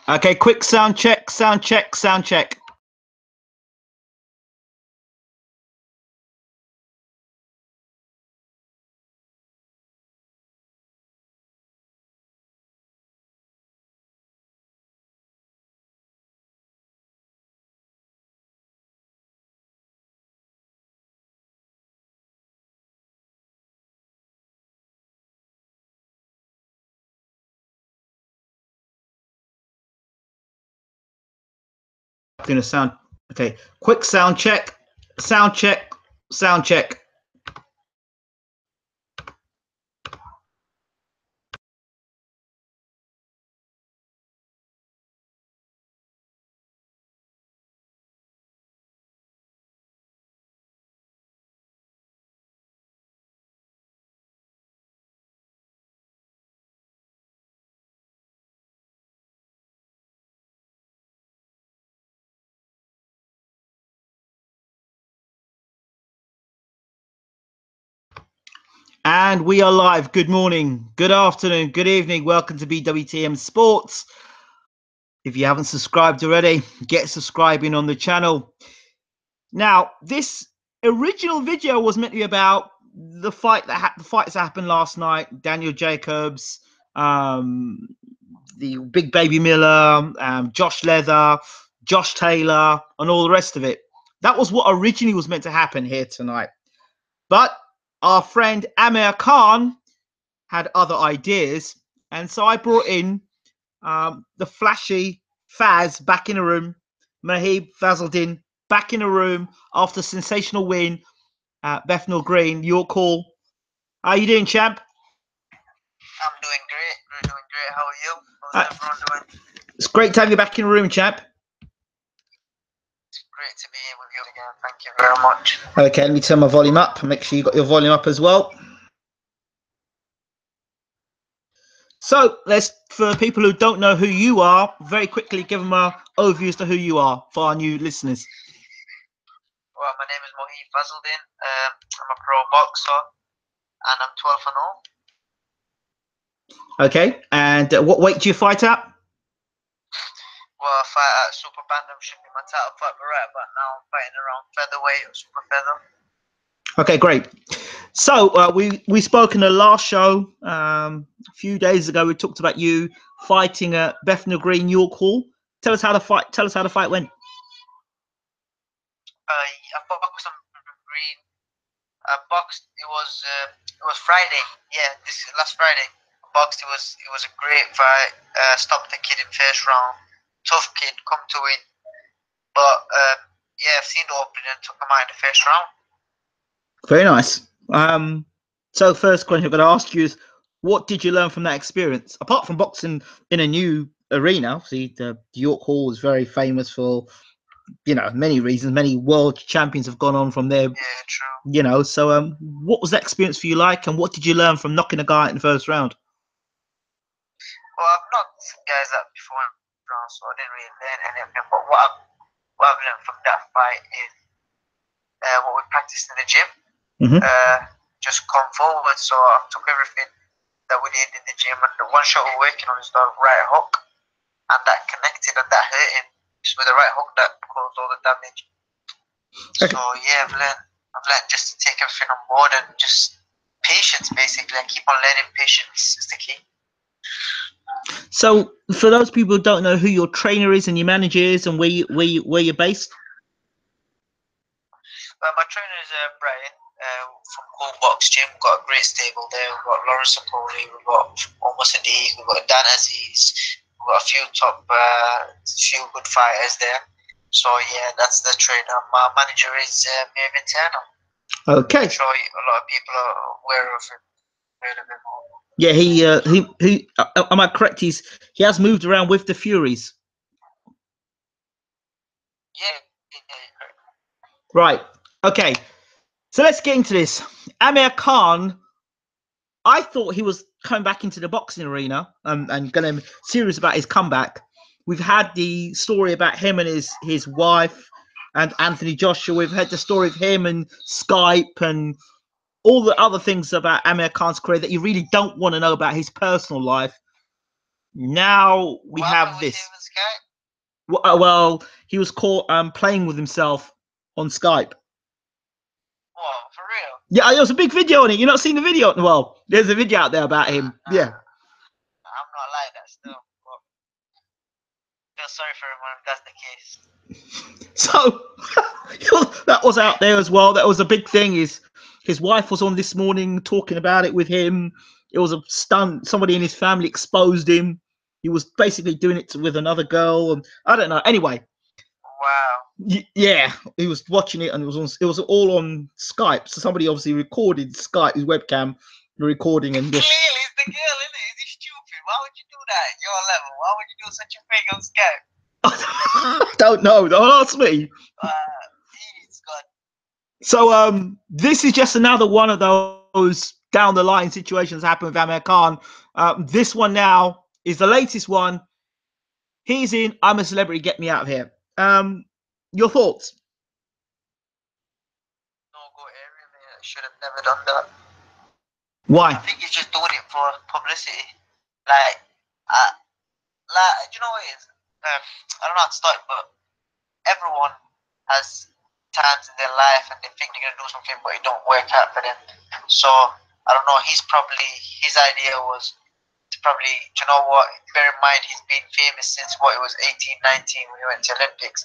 Okay, quick sound check, sound check, sound check. Gonna sound okay. Quick sound check, sound check, sound check. And we are live. Good morning, good afternoon, good evening. Welcome to BWTM Sports. If you haven't subscribed already, get subscribing on the channel. Now, this original video was meant to be about the fights that happened last night. Daniel Jacobs, the Big Baby Miller, Josh Leather, Josh Taylor, and all the rest of it. That was what originally was meant to happen here tonight. But our friend Amir Khan had other ideas, and so I brought in the flashy Faz back in the room, MUHEEB FAZLDEAN back in the room after sensational win at Bethnal Green, York Hall. How are you doing, champ? I'm doing great. We're doing great. How are you? How's everyone doing? It's great to have you back in the room, champ. It's great to be here with you again. Thank you very much. Okay, let me turn my volume up. Make sure you got your volume up as well. So let's, for people who don't know who you are, very quickly give them an overview as to who you are for our new listeners. Well, my name is MUHEEB FAZLDEAN. I'm a pro boxer, and I'm 12-0. Okay, and what weight do you fight at? Well, I fight at Super Bantam, should be my title fight, but right about now I'm fighting around featherweight or super feather. Okay, great. So we spoke in the last show a few days ago. We talked about you fighting at Bethnal Green, York Hall. Tell us how the fight. Tell us how the fight went. I boxed on Green. I boxed. It was Friday. Yeah, this last Friday. I boxed. It was a great fight. Stopped the kid in first round. Tough kid, come to win. But yeah, I've seen the opening and took him out in the first round. Very nice. So first question I'm going to ask you is, what did you learn from that experience? Apart from boxing in a new arena, see, the York Hall is very famous for, you know, many reasons. Many world champions have gone on from there. Yeah, true. You know, so what was that experience for you like, and what did you learn from knocking a guy out in the first round? Well, I've knocked guys out before in the round, so I didn't really learn anything. But what I've learned from that fight is what we practiced in the gym. Just come forward. So I took everything that we did in the gym, and the one shot we're working on is the right hook, and that connected and that hurt him. It's with the right hook that caused all the damage. Okay. So yeah, I've learned just to take everything on board and just patience, basically, and keep on learning. Patience is the key. So for those people who don't know who your trainer is and your manager is and where you're based? My trainer is Brian from Cool Box Gym. We've got a great stable there. We've got Lawrence Sapoli, we've got Omar Sadiq, we've got Dan Aziz, we've got a few good fighters there. So yeah, that's the trainer. My manager is Amir Khan. Okay. I'm sure a lot of people are aware of him. Yeah, he am I correct? He has moved around with the Furies. Yeah. Right. Okay. So let's get into this. Amir Khan, I thought he was coming back into the boxing arena and going to serious about his comeback. We've had the story about him and his wife and Anthony Joshua. We've heard the story of him and Skype and all the other things about Amir Khan's career that you really don't want to know about his personal life. Now we What have happened with this. him and Sky? Well, he was caught playing with himself on Skype. What, for real? Yeah, there was a big video on it. You not seen the video? Well, there's a video out there about him. Yeah. I'm not like that still. But feel sorry for him if that's the case. So that was out there as well. That was a big thing. His wife was on this morning talking about it with him. It was a stunt. Somebody in his family exposed him. He was basically doing it with another girl, and I don't know. Anyway, Wow. yeah, he was watching it, and it was all on Skype. So somebody obviously recorded Skype, his webcam, recording, and just. Clearly, it's the girl, isn't it? Is he stupid? Why would you do that at your level? Why would you do such a thing on Skype? Don't know. Don't ask me. He's got. So this is just another one of those down the line situations happen with Amir Khan. This one now is the latest one. He's in I'm a Celebrity, Get Me Out of Here. Your thoughts? No go area, man. I should have never done that. Why? I think he's just doing it for publicity. You know what it is? I don't know how to start, but everyone has times in their life and they think they're gonna do something, but it don't work out for them. So I don't know. His idea was to probably, you know what? Bear in mind, he's been famous since it was 18, 19 when he went to Olympics.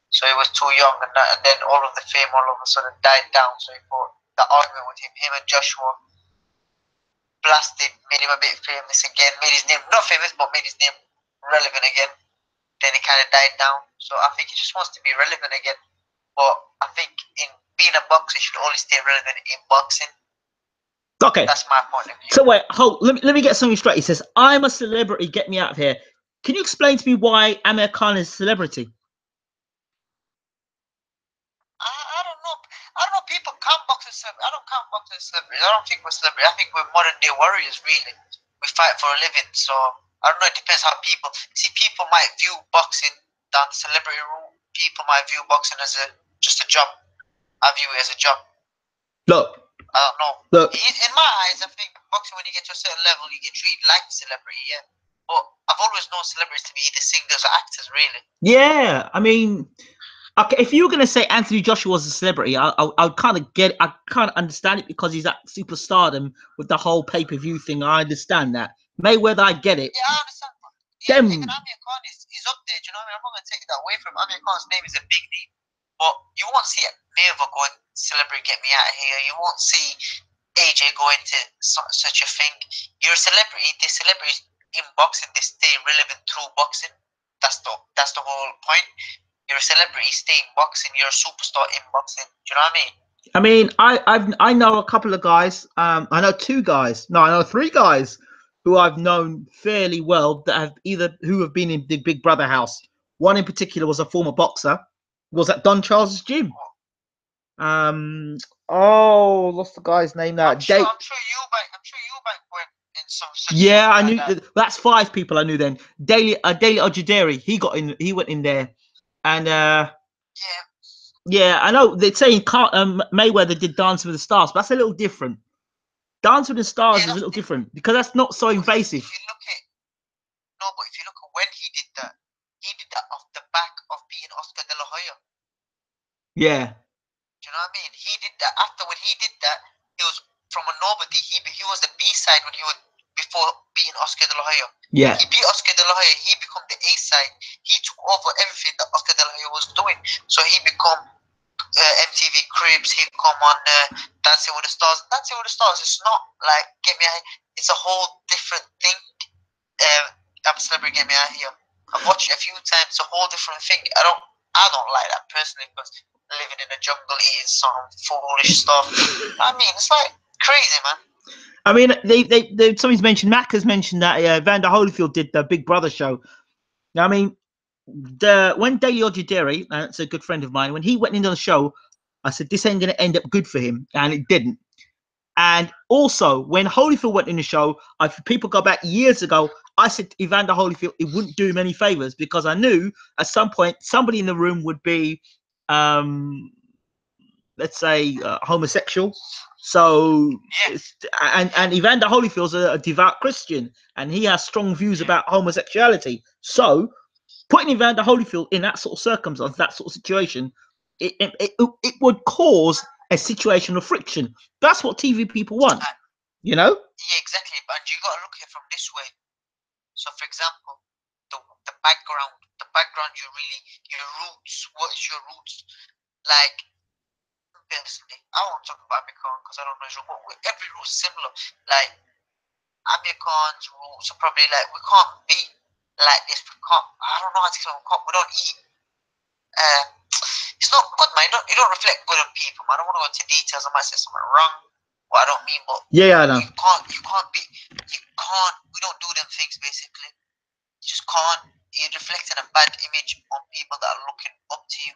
So he was too young, and then all of the fame all of a sudden died down. So he thought the argument with him and Joshua blasted, made him a bit famous again, made his name not famous, but made his name relevant again. Then it kind of died down. So I think he just wants to be relevant again. But I think in being a boxer, you should only stay relevant in boxing. Okay. That's my point of view. So wait, hold. Let me get something straight. He says, "I'm a celebrity. Get me out of here." Can you explain to me why Amir Khan is a celebrity? I don't know. I don't know. People count boxers as celebrities. I don't count boxers as celebrities. I don't think we're celebrities. I think we're modern day warriors. Really, we fight for a living. So I don't know. It depends how people see. People might view boxing down the celebrity route. People might view boxing as just a job. I view it as a job. Look. I don't know. Look. In my eyes, I think boxing, when you get to a certain level, you get treated like a celebrity. Yeah. But I've always known celebrities to be either singers or actors. Really. Yeah. I mean. Okay, if you were going to say Anthony Joshua was a celebrity, I kind of get it. I kind of understand it because he's at superstardom with the whole pay-per-view thing. I understand that. Mayweather, I get it. Yeah, I understand. Yeah, even Amir Khan is up there. Do you know what I mean? I'm not going to take that away from him. Amir Khan's name is a big name. But you won't see Mayweather going, celebrity, get me out of here. You won't see AJ going to such a thing. You're a celebrity. The celebrities in boxing, they stay relevant through boxing. That's the whole point. You're a celebrity, stay in boxing. You're a superstar in boxing. Do you know what I mean? I mean, I know a couple of guys. I know two guys. No, I know three guys who I've known fairly well that who have been in the Big Brother house. One in particular was a former boxer. Was at Don Charles's gym. What's the guy's name now? I'm sure Eubank went in some. Yeah, I knew that's five people I knew then. Daily Ojaderi, he went in there, and yeah, I know they're saying Mayweather did Dance with the Stars, but that's a little different. Dance with the Stars is a little different because that's not so invasive. But if you look at when he did that off the back of beating Oscar De La Hoya. Yeah. Do you know what I mean? He did that when he did that, he was from a nobody. He was the B side before beating Oscar De La Hoya. Yeah. He beat Oscar De La Hoya. He become the A side. He took over everything that Oscar De La Hoya was doing. So he become MTV Cribs. He come on Dancing with the Stars. Dancing with the Stars. It's not like Get Me Out. It's a whole different thing. I'm a Celebrity, Get Me Out Here. I've watched it a few times. It's a whole different thing. I don't like that personally because living in the jungle, eating some foolish stuff. I mean, it's like crazy, man. I mean, somebody's mentioned, Mac has mentioned that Evander Holyfield did the Big Brother show. Now, I mean, when Daily Ojaderi, that's a good friend of mine, when he went into the show, I said, this ain't going to end up good for him. And it didn't. And also, when Holyfield went in the show, people go back years ago, I said to Evander Holyfield, it wouldn't do him any favors because I knew at some point somebody in the room would be, let's say, homosexual. So, Yes. and Evander Holyfield's a devout Christian, and he has strong views about homosexuality. So, putting Evander Holyfield in that sort of circumstance, that sort of situation, it would cause a situation of friction. That's what TV people want, you know? Yeah, exactly. But you got to look at it from this way. So, for example, the background, you really, your roots. What is your roots? Like, personally, I won't talk about Amir Khan because I don't know his root, but every root is similar. Like, Amir Khan's roots are probably like, we can't be like this. We can't, I don't know how to explain. We don't eat. It's not good, man. You don't reflect good on people, man. I don't want to go into details. I might say something wrong, what I don't mean, but yeah, I know. you can't. We don't do them things, basically. You just can't. You're reflecting a bad image on people that are looking up to you.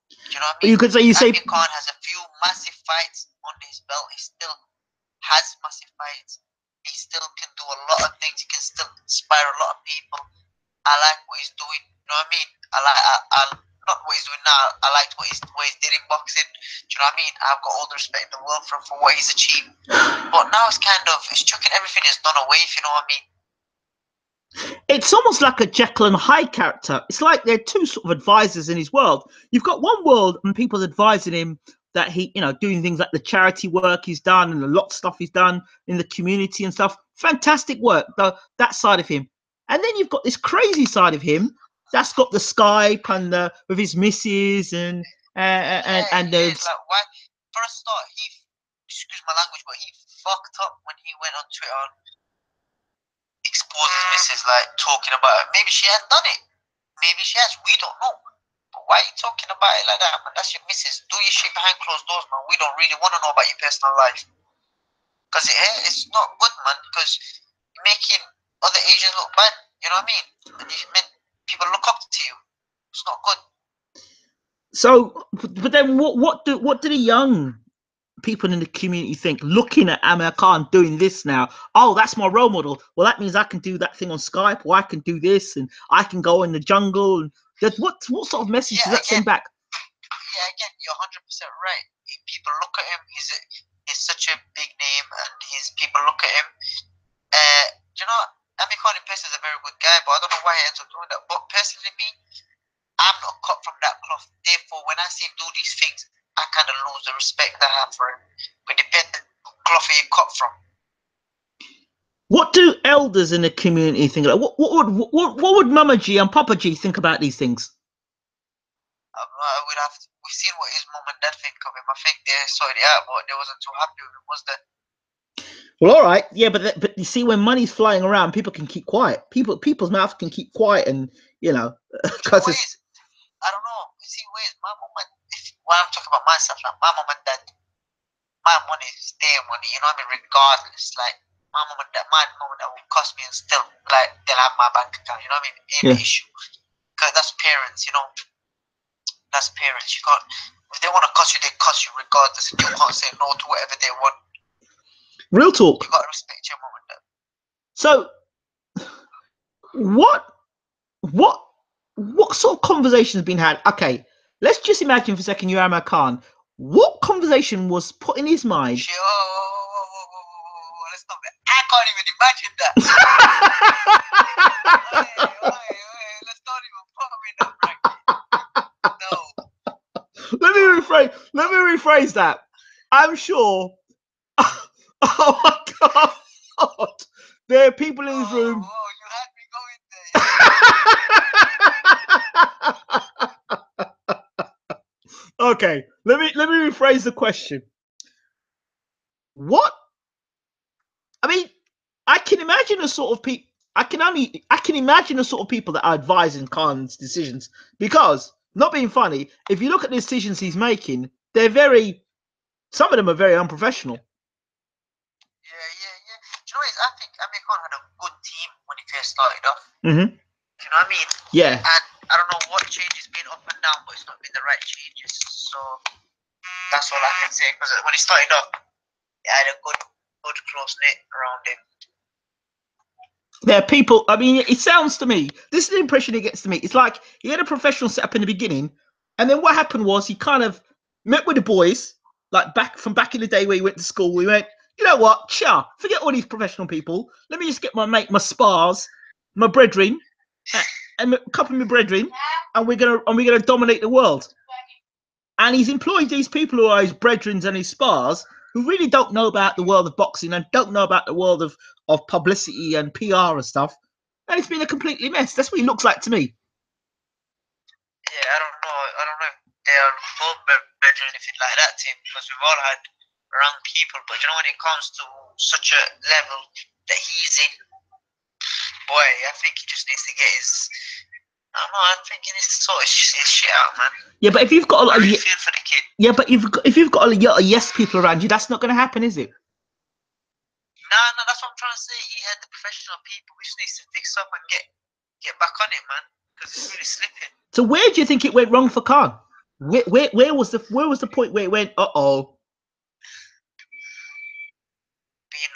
Do you know what I mean? You could say, Amir Khan has a few massive fights under his belt. He still has massive fights. He still can do a lot of things. He can still inspire a lot of people. I like what he's doing. You know what I mean? I not what he's doing now. I liked what he's did in boxing. Do you know what I mean? I've got all the respect in the world for what he's achieved. But now it's chucking everything he's done away, if you know what I mean. It's almost like a Jekyll and Hyde character. It's like they're two sort of advisors in his world. You've got one world and people advising him that he, doing things like the charity work he's done and a lot of stuff he's done in the community and stuff. Fantastic work, that side of him. And then you've got this crazy side of him that's got the Skype and with his missus and like, why? For a start, excuse my language, but he fucked up when he went on Twitter and exposed his missus, like talking about it. Maybe she has done it. Maybe she has. We don't know. But why are you talking about it like that, man? That's your missus. Do your shit behind closed doors, man. We don't really want to know about your personal life. Because it's not good, man. Because you're making other Asians look bad. You know what I mean? And you meant people look up to you. It's not good. So, but then what do the young people in the community think, looking at Amir Khan doing this now? Oh, that's my role model. Well, that means I can do that thing on Skype, or I can do this, and I can go in the jungle. And what sort of message does that send back? Yeah, again, you're 100% right. People look at him. He's such a big name, and people look at him. You know, Amir Khan in person is a very good guy, but I don't know why he ends up doing that. But personally, me, I'm not cut from that cloth. Therefore, when I see him do these things, I kind of lose the respect I have for him. But depending on the cloth you cut from. What do elders in the community think? Like, what would Mama G and Papa G think about these things? We've seen what his mom and dad think of him. I think they sorted it out, but they wasn't too happy with him, was they? Well, all right, yeah, but you see, when money's flying around, people can keep quiet. People's mouths can keep quiet, and because it's. I don't know. You see, my mom and when I'm talking about myself, like my mom and dad, my money is their money. You know what I mean? Regardless, like my mom and dad will cost me, and still like they'll have my bank account. You know what I mean? Ain't an issue, because that's parents. You know, that's parents. You can't. If they want to cost you, they cost you regardless. And you can't say no to whatever they want. Real talk. You got to respect your mom and dad. So, what sort of conversation has been had? Okay, let's just imagine for a second you're Amir Khan. What conversation was put in his mind? Let's stop it. I can't even imagine that. Let's not even put me in that bracket. No. Let me rephrase that. I'm sure. Oh my God! There are people in this room. You had me going there. Okay, let me rephrase the question. What? I mean, I can imagine the sort of people. I can imagine the sort of people that are advising Khan's decisions, because, not being funny, if you look at the decisions he's making, some of them are very unprofessional. Yeah. Do you know what? I think Amir Khan had a good team when he first started off. Mm-hmm. Do you know what I mean? Yeah. And I don't know what changes been up and down, but it's not been the right changes. So that's all I can say. Because when he started off, he had a good close knit around him. There are people. I mean, it sounds to me. This is the impression it gets to me. It's like he had a professional setup in the beginning, and then what happened was he kind of met with the boys, Like back in the day where we went to school, we went, you know what, forget all these professional people. Let me just get my mate, my spars, my brethren, and a couple of my brethren, and we're gonna dominate the world. And he's employed these people who are his brethren and his spars, who really don't know about the world of boxing and don't know about the world of publicity and PR and stuff. And it's been a completely mess. That's what he looks like to me. Yeah, I don't know if they are both better or anything like that, team, because we've all had wrong people. But you know, when it comes to such a level that he's in, boy, I think he just needs to get his. I don't know. I think he needs to sort his shit out, man. Yeah, but if you've got a lot, I really feel for the kid. Yeah, but if you've got a lot of yes people around you, that's not going to happen, is it? No, that's what I'm trying to say. He had the professional people. We just needs to fix up and get back on it, man, because it's really slipping. So where do you think it went wrong for Khan? Where was the point where it went? Being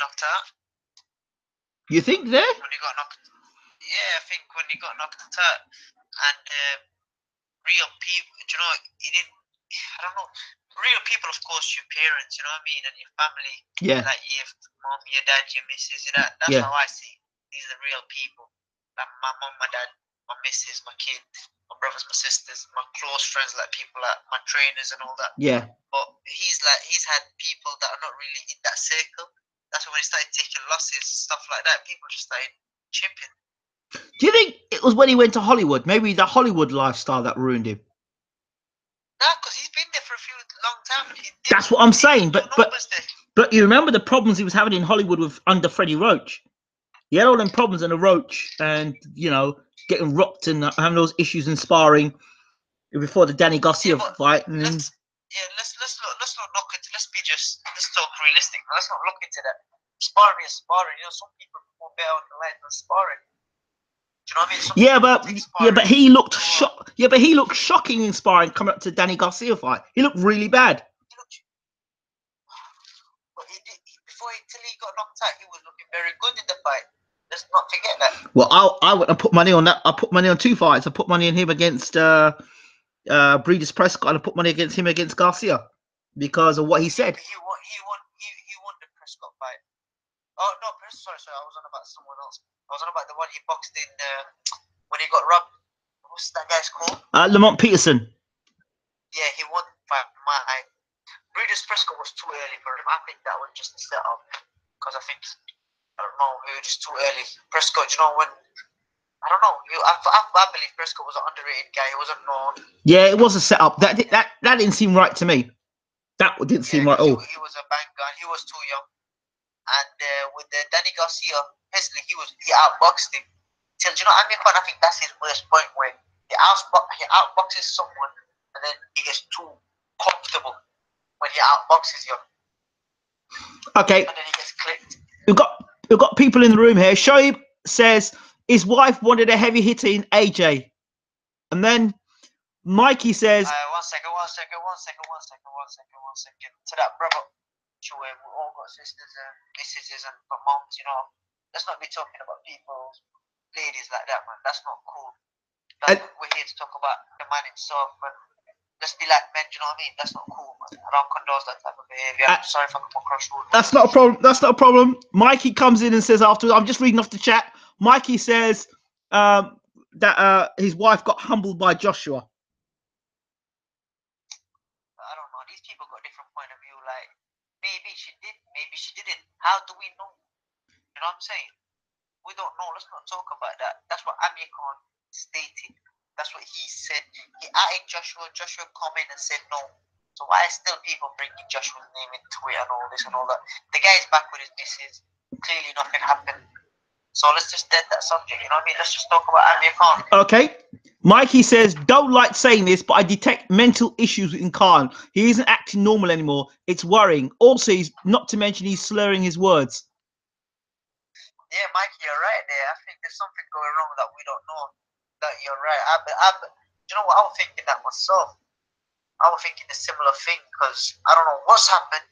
knocked out. You think there? When he got knocked. Yeah, I think when he got knocked out, and real people, you know, he didn't. I don't know. Real people, of course, your parents, you know what I mean, and your family. Yeah. Like your mom, your dad, your missus. That's yeah. how I see. These are real people. Like my mom, my dad, my missus, my kids, my brothers, my sisters, my close friends, like people like my trainers and all that. Yeah. But he's had people that are not really in that circle. That's when he started taking losses, stuff like that. People just started chipping. Do you think it was when he went to Hollywood? Maybe the Hollywood lifestyle that ruined him. No, because he's been there for a long time. That's what I'm saying. But you remember the problems he was having in Hollywood under Freddie Roach. He had all them problems in the Roach, and you know, getting rocked and having those issues in sparring before the Danny Garcia fight. And let's not look into. Let's talk realistic. Let's not look into that. Sparring is sparring. You know, some people will bear on the line than sparring. Do you know what I mean? But he looked he looked shocking in sparring coming up to Danny Garcia fight. He looked really bad. But till he got knocked out, he was looking very good in the fight. Let's not forget that. Well, I went and put money on that. I put money on 2 fights. I put money on him against Breeders' Prescott, and I put money against him against Garcia because of what he said. He won the Prescott fight. Oh no, sorry, I was on about someone else. I was on about the one he boxed in when he got robbed. What's that guy's called? Lamont Peterson. Yeah, he won the fight. Breeders' Prescott was too early for him. I think that was just a setup because I don't know, he was just too early. Prescott, you know, when I don't know, I believe Prescott was an underrated guy. He wasn't known. Yeah, it was a setup. That didn't seem right to me. That didn't seem right at all. He was a banger. He was too young. And with Danny Garcia, basically he outboxed him. Till you know, Amir Khan, I think that's his worst point where he outboxes someone and then he gets too comfortable when he outboxes you. Okay. And then he gets clipped. We've got people in the room here. Shoaib says his wife wanted a heavy hitter in AJ. And then Mikey says one second. To that brother, we all got sisters and missuses and moms, you know. Let's not be talking about people, ladies like that, man. That's not cool. We're here to talk about the man himself, but let's be like men, you know what I mean? That's not cool, man. I don't condone that type of behavior. I'm sorry if I come across rude. That's not a problem. That's not a problem. Mikey comes in and says afterwards, I'm just reading off the chat. Mikey says that his wife got humbled by Joshua. I don't know. These people got a different point of view. Like, maybe she did, maybe she didn't. How do we know? You know what I'm saying? We don't know. Let's not talk about that. That's what Amir Khan stated. That's what he said. He added Joshua. Joshua come in and said no. So why are still people bringing Joshua's name into it and all this and all that? The guy's back with his missus. Clearly nothing happened. So let's just dead that subject. You know what I mean? Let's just talk about Amir Khan. Okay. Mikey says, don't like saying this, but I detect mental issues in Khan. He isn't acting normal anymore. It's worrying. Also, not to mention he's slurring his words. Yeah, Mikey, you're right there. I think there's something going wrong that we don't know. That you're right. You know what? I was thinking that myself. I was thinking a similar thing because I don't know what's happened.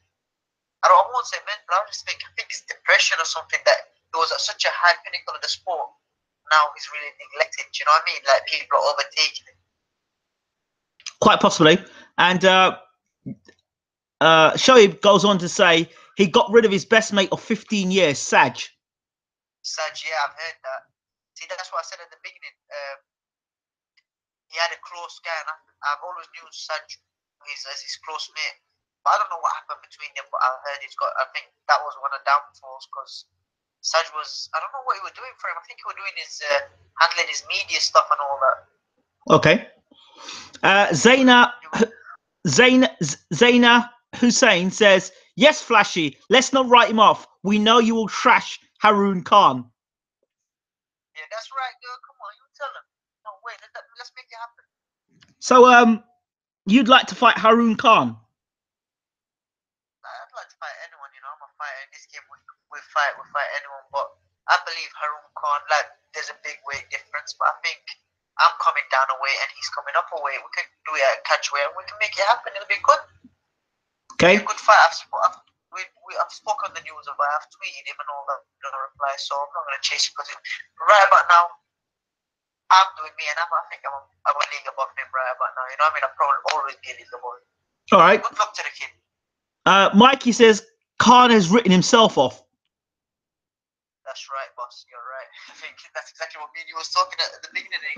I won't say mental. I think it's depression or something that it was at such a high pinnacle of the sport. Now he's really neglected. Do you know what I mean? Like people are overtaking it. Quite possibly. And Shoaib goes on to say he got rid of his best mate of 15 years, Saj. Saj, yeah, I've heard that. See, that's what I said at the beginning. He had a close guy, and I've always knew Saj as his close mate. But I don't know what happened between them, but I heard he's got, I think that was one of the downfalls, because Saj was, I don't know what he was doing for him. I think he was doing his, handling his media stuff and all that. Okay. Zaina Hussein says, yes, Flashy, let's not write him off. We know you will trash Hearn Khan. Yeah, that's right, girl. Come on, you tell him. No, wait, let's make it happen. So, you'd like to fight Hearn Khan? I'd like to fight anyone, you know. I'm a fighter in this game. We fight anyone, but I believe Hearn Khan, like, there's a big weight difference, but I think I'm coming down a weight and he's coming up a weight. We can do it at catch weight and we can make it happen. It'll be good. Okay. It'll be a good fight. I've spoken on the news about it. I've tweeted him and all that, no reply, so I'm not going to chase him, because right about now, I'm doing me, and I think I'm a league above him right about now. You know what I mean? I'll probably always be a league above him. All right. Good luck to the kid. Mikey says Khan has written himself off. That's right, boss. You're right. I think that's exactly what me and you was talking at the beginning.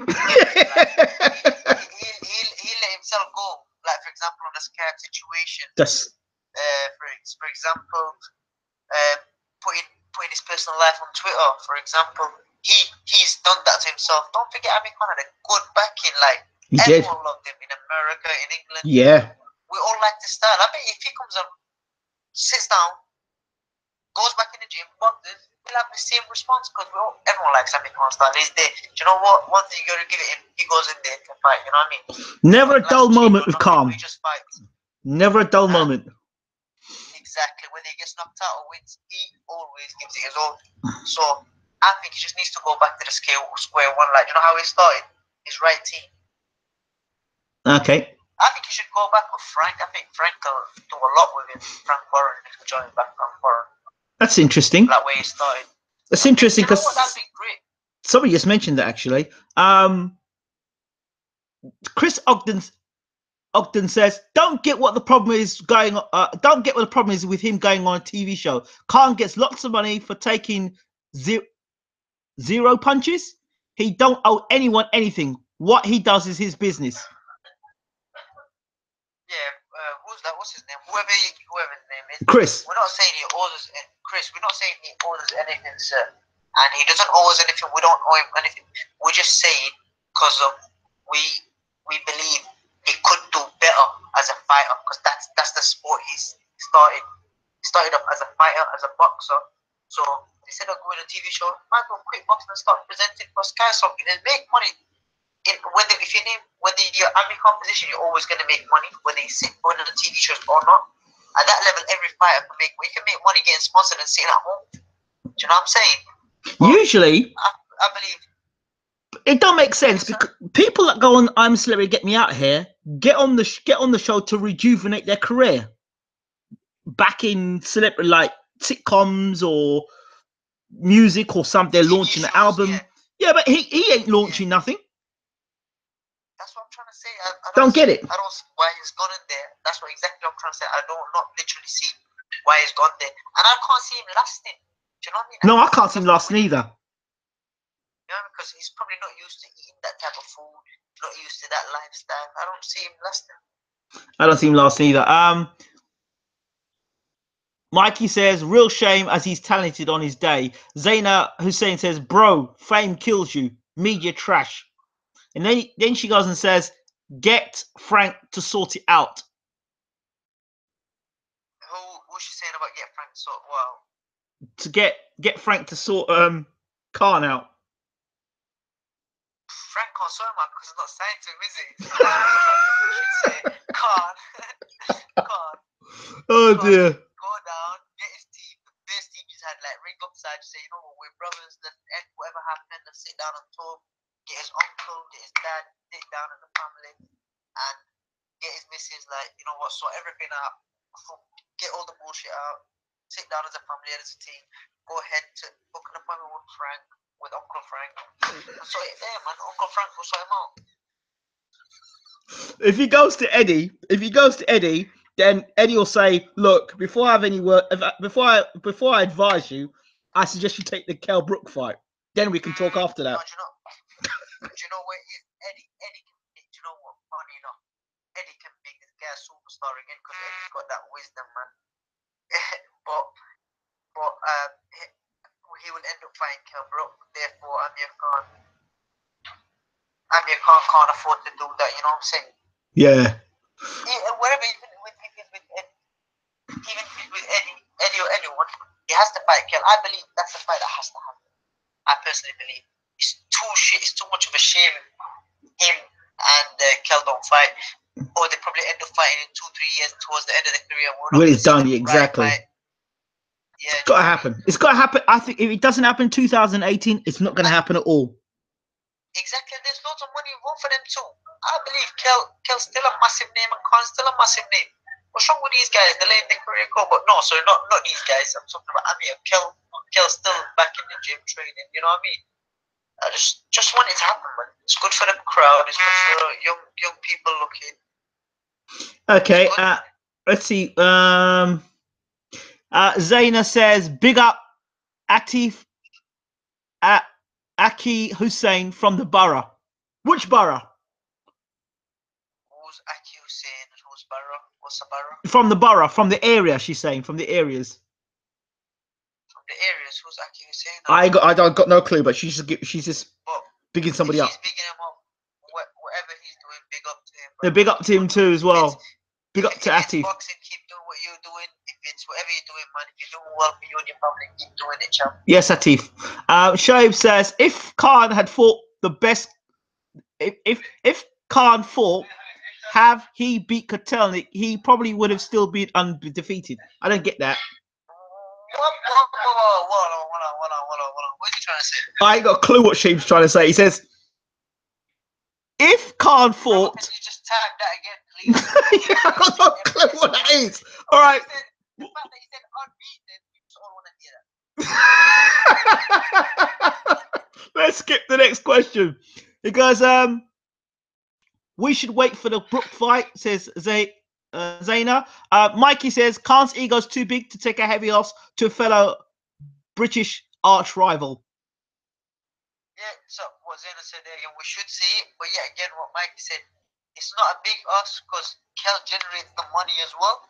He let himself go. Like, for example, on a scam situation. That's for example, putting his personal life on Twitter. For example, he's done that to himself. Don't forget, Amir Khan had a good backing. Like, everyone loved him in America, in England. Yeah. We all like this style. I mean, if he comes up, sits down, goes back in the gym, boxes, we'll have the same response, because everyone likes Amir Khan's style. He's there. Do you know what? One thing you gotta give it him, he goes in there to fight. You know what I mean? Never a dull moment with Khan. He just fights. Never a dull moment. Exactly. Whether he gets knocked out or wins, he always gives it his all. So I think he just needs to go back to the square one. Like, you know how he started? His right team. Okay. I think he should go back with Frank. I think Frank will do a lot with him. Frank Warren, if he join back on Warren. That's interesting. That way he started. That's interesting, because that'd be great. Somebody just mentioned that, actually. Chris Ogden says, don't get what the problem is going on. Don't get what the problem is with him going on a TV show. Khan gets lots of money for taking zero punches. He don't owe anyone anything. What he does is his business. Yeah, who's that? What's his name? Whoever his name is. Chris. We're not saying he owes us, Chris. We're not saying he owes us anything, sir. And he doesn't owe us anything. We don't owe him anything. We're just saying because we believe he could do better as a fighter, because that's the sport he's started. He started up as a fighter, as a boxer. So instead of going to a TV show, might go quit boxing and start presenting for Sky Something and make money. Whether you're Amir Khan position, you're always going to make money, whether you sit going on the TV shows or not. At that level, every fighter can make money. You can make money getting sponsored and sitting at home. Do you know what I'm saying? But usually, I believe it don't make sense, because people that go on I'm a Celebrity, Get Me Out Here, get on the show to rejuvenate their career. Back in celebrity, like sitcoms or music or something, they're launching an album. Yeah, but he ain't launching nothing. That's what I'm trying to say. I don't get it. I don't see why he's gone in there. That's what exactly I'm trying to say. I don't not literally see why he's gone there, and I can't see him lasting. Do you know what I mean? No, I can't see him lasting either. You know, because he's probably not used to eating that type of food, not used to that lifestyle. I don't see him lasting. I don't see him lasting either. Mikey says, real shame as he's talented on his day. Zaina Hussein says, bro, fame kills you. Media trash. And then she goes and says, get Frank to sort it out. What's she saying about get Frank to sort what out? To get Frank to sort Khan out. Frank can't sort him out because it's not signed to him, is it? Khan. Khan. Oh dear. Go down, get his team. The first team he's had, like, ring upside, say, you know what, we're brothers, whatever happened, let's sit down and talk. Get his uncle, get his dad, sit down in the family, and get his missus, like, you know what, sort everything out. Get all the bullshit out. Sit down as a family, as a team. Go ahead to book an appointment with Frank, with Uncle Frank. And sort it there, man. Uncle Frank will sort him out. If he goes to Eddie, then Eddie will say, "Look, before I have any work, before I advise you, I suggest you take the Kell Brook fight. Then we can talk after that." No, do you know what it is? Eddie can do you know what? Funny enough, Eddie can make this guy a superstar again because Eddie's got that wisdom, man. but he will end up fighting Kell Brook. Therefore, Amir Khan can't afford to do that. You know what I'm saying? Yeah. Wherever even with Eddie, even with Eddie or anyone, he has to fight Kell. I believe that's a fight that has to happen. I personally believe it's too much of a shame him and Kell don't fight, or they probably end up fighting in 2-3 years towards the end of the career. When it's done, exactly. Yeah, it's got to happen. It's got to happen. I think if it doesn't happen in 2018, it's not going to happen at all. Exactly. There's lots of money involved for them too. I believe Kell's still a massive name and Khan's still a massive name. What's wrong with these guys? They're letting their career go. But no, sorry, not these guys. I'm talking about Amir. Kell's still back in the gym training. You know what I mean? I just want it to happen, man. It's good for the crowd. It's good for young people looking. Okay. Let's see. Zaina says, "Big up, Atif, Aki Hussein from the borough." Which borough? Who's Aki Hussein and who's borough? What's the borough? From the borough, from the area. She's saying from the areas. From the areas. Who's Aki Hussein? I got no clue, but she's just bigging somebody up. She's bigging him up. Whatever he's doing, big up to him. Bro. They're big up to him too as well. Big up to Atif. Boxing, keep doing what you're doing. If it's whatever you're doing, man, if you're doing well for you and your family, keep doing it, champ. Yes, Atif. Shoaib says, if Khan had fought the best, if Khan fought, have he beat Kotelnik, he probably would have still been undefeated. I don't get that. Hold on. What are you trying to say? I ain't got a clue what Shoaib's trying to say. He says, if Khan fought... Can you just tag that again, please? I got no clue what that is. All right. The fact that he said unbeaten, we just all want to hear that. Let's skip the next question. It goes, we should wait for the Brook fight, says Zaina. Mikey says, Khan's ego's too big to take a heavy loss to a fellow British arch rival. Yeah, so what Zaina said there again, we should see it. But yeah, again, what Mikey said, it's not a big loss because Kell generates the money as well.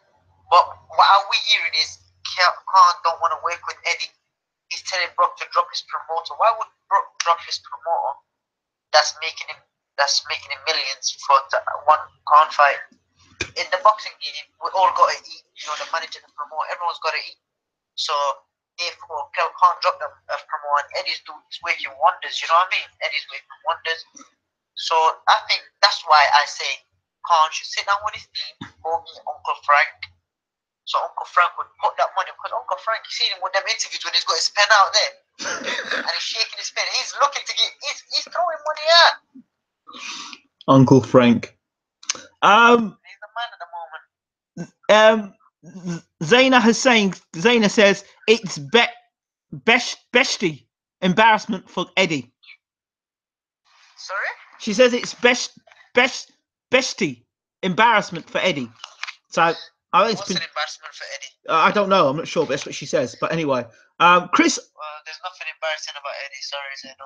But what are we hearing is Khan don't want to work with Eddie. He's telling Brook to drop his promoter. Why would Brook drop his promoter that's making him millions for one Khan fight? In the boxing game, we all got to eat. You know, the manager, the promoter, everyone's got to eat. So therefore, Kell can't drop the promoter, and Eddie's working wonders. You know what I mean? Eddie's working wonders. So I think that's why I say Khan should sit down with his team, go meet Uncle Frank. So Uncle Frank would put that money, because Uncle Frank, you see him with them interviews when he's got his pen out there and he's shaking his pen. He's looking to get, he's throwing money out. Uncle Frank. He's the man at the moment. Zaina says it's bestie embarrassment for Eddie. Sorry? She says it's bestie embarrassment for Eddie. So I think what's an embarrassment for Eddie? I don't know. I'm not sure, but that's what she says. But anyway, Chris. Well, there's nothing embarrassing about Eddie. Sorry, Zeno.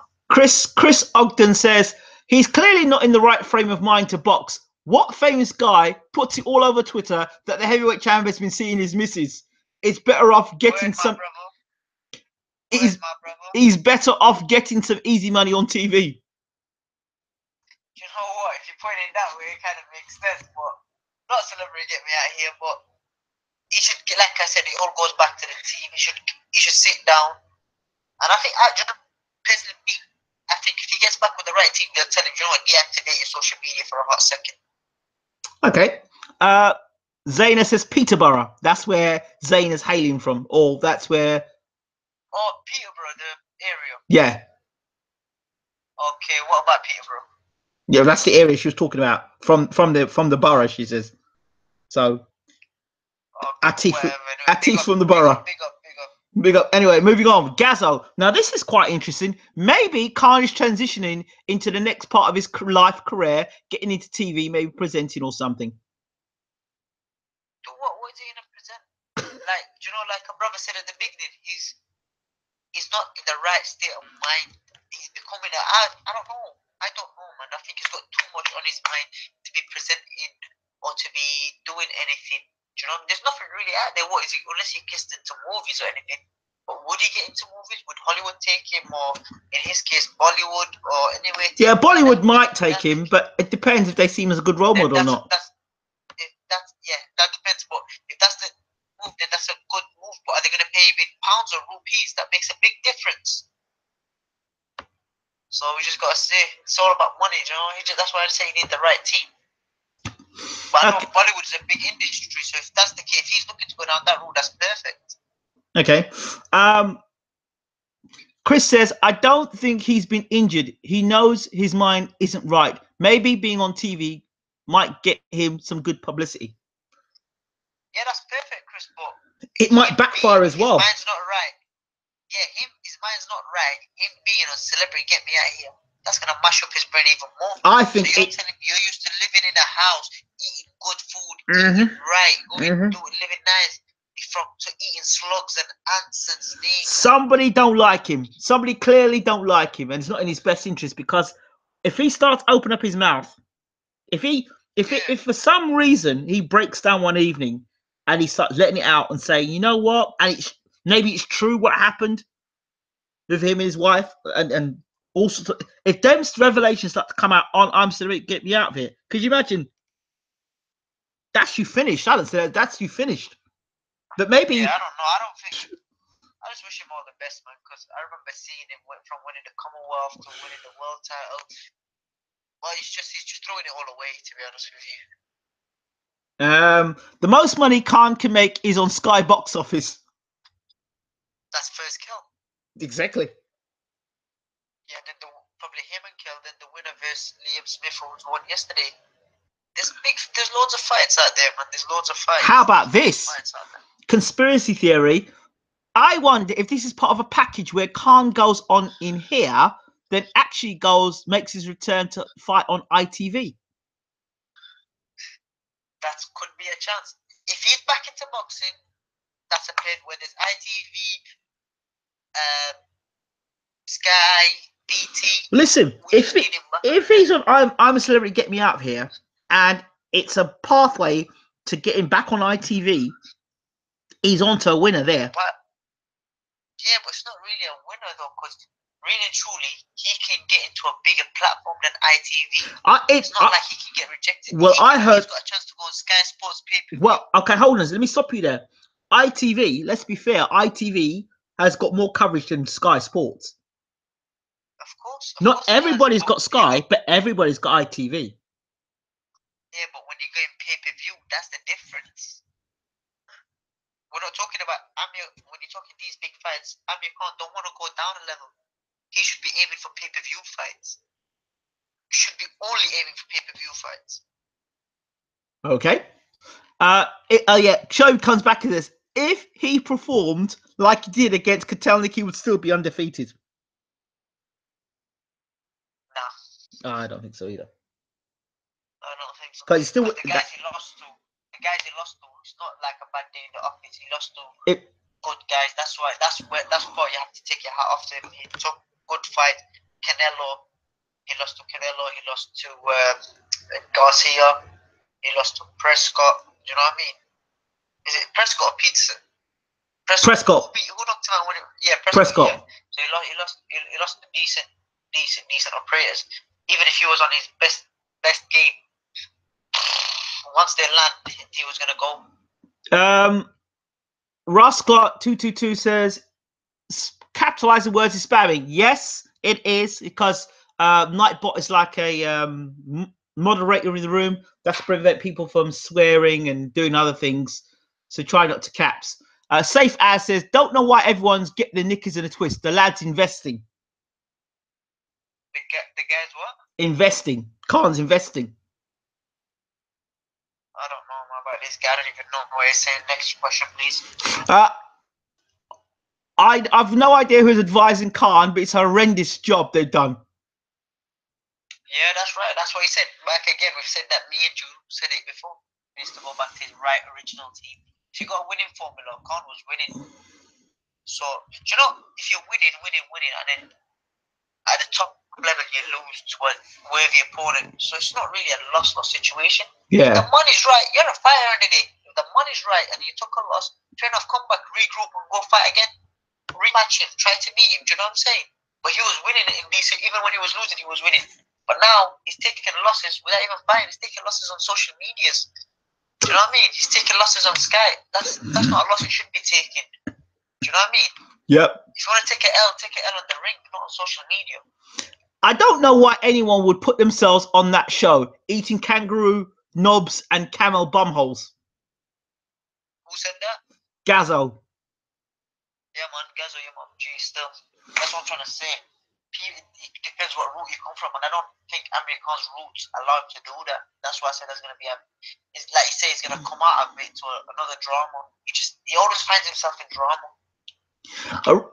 Chris Ogden says he's clearly not in the right frame of mind to box. What famous guy puts it all over Twitter that the heavyweight champion has been seeing his missus? It's better off getting some. He's better off getting some easy money on TV. You know what? If you put it that way, it kind of makes sense. But not celebrity get me out here. But he should, like I said, it all goes back to the team. He should sit down. And I think personally, I think if he gets back with the right team, they'll tell him, you know what, deactivate your social media for a hot second. Okay. Zaina says Peterborough. That's where Zaina's hailing from. Or that's where... Oh, Peterborough, the area. Yeah. Okay, what about Peterborough? Yeah, that's the area she was talking about. From the borough, she says. So, okay, Atif from the borough. Big up. Anyway, moving on. Gazzo. Now, this is quite interesting. Maybe Khan is transitioning into the next part of his life career, getting into TV, maybe presenting or something. Do is he gonna present? Like, you know, like a brother said at the beginning, he's not in the right state of mind. He's becoming I don't know. I don't know, man. I think he's got too much on his mind to be presenting or to be doing anything. You know, there's nothing really out there. What is he? Unless he gets into movies or anything. But would he get into movies? Would Hollywood take him, or in his case, Bollywood, or anywhere? Yeah, Bollywood might take him, but it depends if they see him as a good role model or not. That depends. But if that's the move, then that's a good move. But are they going to pay him in pounds or rupees? That makes a big difference. So we just got to see. It's all about money, you know. That's why I say you need the right team. But I know Bollywood is a big industry, so if that's the case, if he's looking to go down that route, that's perfect. Okay. Chris says, I don't think he's been injured. He knows his mind isn't right. Maybe being on TV might get him some good publicity. Yeah, that's perfect, Chris, but it might backfire as well. His mind's not right. Yeah, his mind's not right. Him being a celebrity, get me out of here. That's gonna mash up his brain even more. I think so you're used to living in a house, eating good food, eating right, living nice, to eating slugs and ants and snakes. Somebody don't like him. Somebody clearly don't like him, and it's not in his best interest, because if he starts opening up his mouth, if for some reason he breaks down one evening and he starts letting it out and saying, you know what, and maybe it's true what happened with him and his wife, and also if them revelations start to come out on I'm Sorry, get me out of here. Could you imagine? That's you finished. I don't say that's you finished. But maybe I don't know. I don't think. I just wish him all the best, man, because I remember seeing him from winning the Commonwealth to winning the world title. Well, he's just throwing it all away, to be honest with you. The most money Khan can make is on Sky box office. That's first kill. Exactly. Yeah, then probably him and Kill, then the winner versus Liam Smith, who won yesterday. There's loads of fights out there, man. There's loads of fights. How about this? Conspiracy theory. I wonder if this is part of a package where Khan goes on in here, then actually makes his return to fight on ITV. That could be a chance. If he's back into boxing, that's a pit where there's ITV, Sky, BT. Listen, if he's on I'm a Celebrity, Get Me Out of Here, and it's a pathway to getting back on ITV, he's on to a winner there. Yeah, but it's not really a winner though, because really and truly, he can get into a bigger platform than ITV. It's not like he can get rejected. Well, I heard he's got a chance to go on Sky Sports pay-per-view. Well, okay, hold on. Let me stop you there. ITV, let's be fair, ITV has got more coverage than Sky Sports. Of course. Not everybody's got Sky, but everybody's got ITV. Yeah, but when you go in pay-per-view, that's the difference. We're not talking about Amir. When you're talking these big fights, Amir Khan don't want to go down a level. He should be aiming for pay-per-view fights. He should be only aiming for pay-per-view fights. Okay. Yeah, Show comes back to this. If he performed like he did against Kotelnik, he would still be undefeated. Nah. I don't think so either. I don't think so. Because he's still the guys he lost to, it's not like a bad day in the office. He lost to good guys. That's why you have to take your hat off to him. He took good fight. Canelo. He lost to Canelo. He lost to Garcia. He lost to Prescott. Do you know what I mean? Is it Prescott or Peterson? Prescott. Who knocked him out? Yeah, Prescott. Yeah. So he lost to decent operators. Even if he was on his best game, once they land, he was gonna go. Ross Clark 222 says, capitalizing words is spamming. Yes, it is, because Nightbot is like a moderator in the room. That's to prevent people from swearing and doing other things. So try not to caps. Safe As says, don't know why everyone's getting the knickers in a twist. The lad's investing. The guy's what? Investing. Khan's investing. I don't know about this guy. I don't even know what he's saying. Next question, please. I've no idea who's advising Khan, but it's a horrendous job they've done. Yeah, that's right. That's what he said. Back again, we've said that. Me and you said it before. He needs to go back to his original team. She got a winning formula. Khan was winning. So, you know, if you're winning, and then at the top level you lose to a worthy opponent, so it's not really a loss-loss situation. Yeah. If the money's right, you're a fighter today. If the money's right and you took a loss, fair enough, come back, regroup, and go fight again. Rematch him, try to beat him. Do you know what I'm saying? But he was winning in decent. Even when he was losing, he was winning. But now he's taking losses without even fighting. He's taking losses on social medias. Do you know what I mean? He's taking losses on Skype. That's not a loss he should be taking. Do you know what I mean? Yep. If you want to take an L on the ring, not on social media. I don't know why anyone would put themselves on that show eating kangaroo knobs and camel bumholes. Who said that? Gazzo. Yeah, man, Gazzo, yeah, man. Gee, still. That's what I'm trying to say. It depends what route you come from, and I don't think Amir Khan's roots allow him to do that. That's why I said there's going to be it's like you say, he's going to come out of it to another drama. He always finds himself in drama.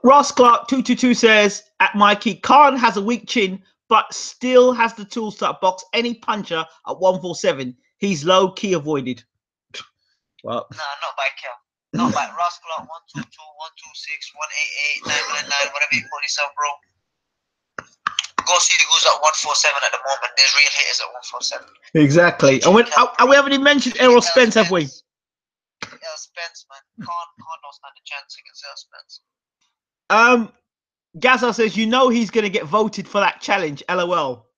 Ross Clark 222 says at Mikey, Khan has a weak chin, but still has the tools to box any puncher at 147. He's low key avoided. Well, nah, not by Kel. Not by Ross Clark 122, 126, 188, 999, whatever you call yourself, bro. Go see who's at 147 at the moment. There's real hitters at 147. Exactly. And we haven't even mentioned Errol Spence, have we? Errol Spence, man. Khan don't stand a chance against Errol Spence. Gazza says, you know he's going to get voted for that challenge. LOL.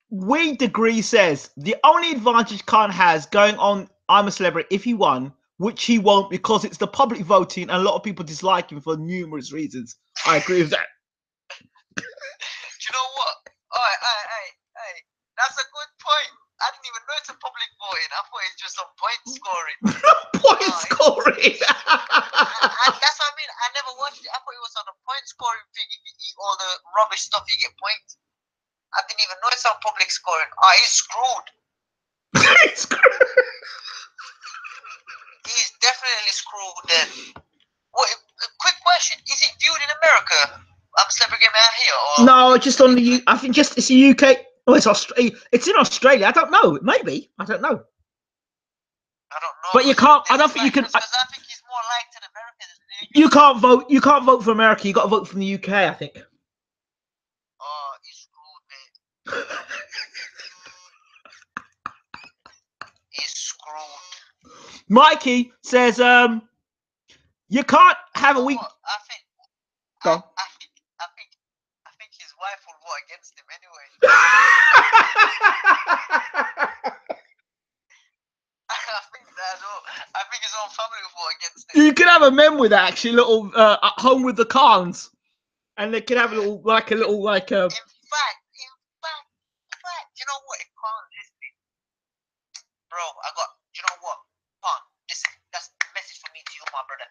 Weed Degree says, the only advantage Khan has going on I'm a Celebrity, if he won, which he won't because it's the public voting and a lot of people dislike him for numerous reasons. I agree with that. Do you know what? Hey, that's a good point. I didn't even know it's a public voting. I thought it's just on point scoring. Point scoring? And that's what I mean. I never watched it. I thought it was on a point scoring thing. If you eat all the rubbish stuff, you get points. I didn't even know it's on public scoring. He's screwed. He's screwed. He's definitely screwed then. What? Quick question: is it viewed in America? I'm Celebrity Game out here, or no, just on the. I think just it's the UK. Oh, it's Australia. It's in Australia. I don't know. Maybe I don't know. I don't know. But you can't. I don't think you can. Because I think he's more liked in America than you can't vote. You can't vote for America. You got to vote from the UK. I think. Oh, he's screwed, mate. He's screwed. Mikey says, you can't have a week. I think his wife will vote against him anyway. I think his own family will vote against him. You could have a mem with that, actually, little at home with the Khans, and they could have a little In fact, you know what? If Khan listening, bro, you know what? Khan, listen, that's a message from me to you, my brother.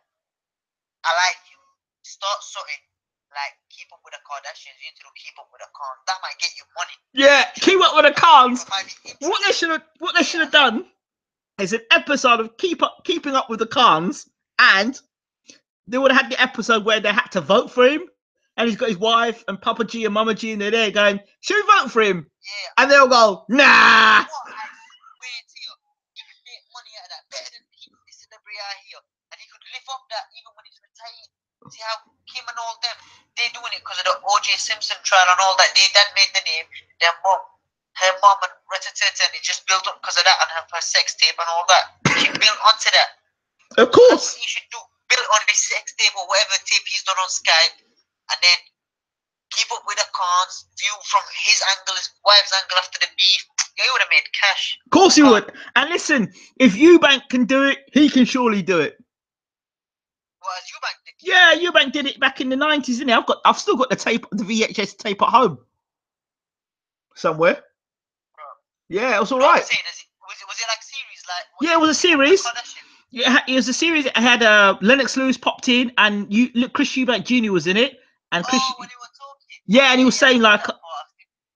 I like you. Start something like keep up with the Kardashians. You need to keep up with the Khans. That might get you money. Yeah, keep up with the Khans. What they should have done is an episode of keeping up with the Khans, and they would have had the episode where they had to vote for him, and he's got his wife and Papa G and Mama G, and they're there going, "Should we vote for him?" Yeah. And they'll go, "Nah." What I swear to you, he could make money out of that better than the celebrity out here, and he could live up that even when he's retired. See how Kim and all them, they're doing it because of the O.J. Simpson trial and all that. That made the name. Their mom, her mom, and and it just built up because of that, and her sex tape and all that. She built onto that. Of course. That's what he should do. Build on his sex tape or whatever tape he's done on Skype, and then keep up with the Khans, view from his angle, his wife's angle after the beef. Yeah, he would have made cash. Of course he would. And listen, if Eubank can do it, he can surely do it. Well, as Eubank did. Yeah, Eubank did it back in the 90s, didn't he? I've still got the VHS tape at home somewhere. Bro. Yeah, it was all right. Was it like series? Yeah, it was a series. Yeah, it was a series. It had Lennox Lewis popped in, and Chris Eubank Jr. was in it, and Chris. Oh, when he was talking. Yeah, and he was saying like,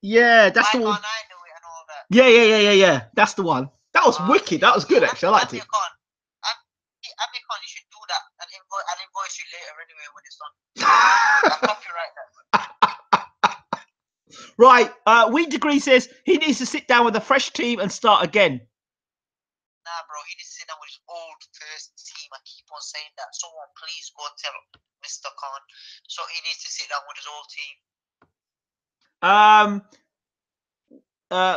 yeah, that's the one. Yeah. That's the one. That was wicked. That was good, actually. I liked it. Amir Khan, you should do that. I'll invoice you later anyway when it's done. I'll copyright that. Right. We Degree says he needs to sit down with a fresh team and start again. Nah, bro, he needs to sit down with his old first team. I keep on saying that. Someone please go tell Mr. Khan. So he needs to sit down with his old team.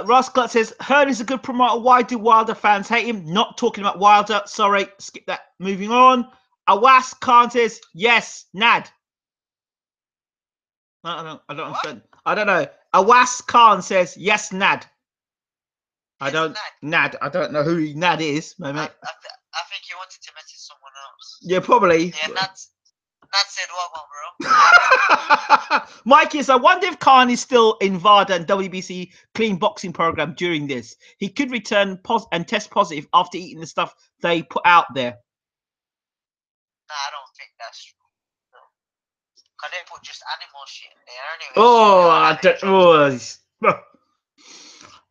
Ross Glut says Hearn is a good promoter. Why do Wilder fans hate him? Not talking about Wilder. Sorry, skip that. Moving on. Awas Khan says yes. Nad. I don't understand. I don't know. Awas Khan says yes. Nad. I don't. Nad. I don't know who Nad is. My mate. I think he wanted to message someone else. Yeah, probably. Yeah, Nad said what, bro? Mikey, I wonder if Khan is still in VADA and WBC clean boxing program during this. He could return and test positive after eating the stuff they put out there. Nah, I don't think that's true. Because they put just animal shit in there anyway. Oh, I don't.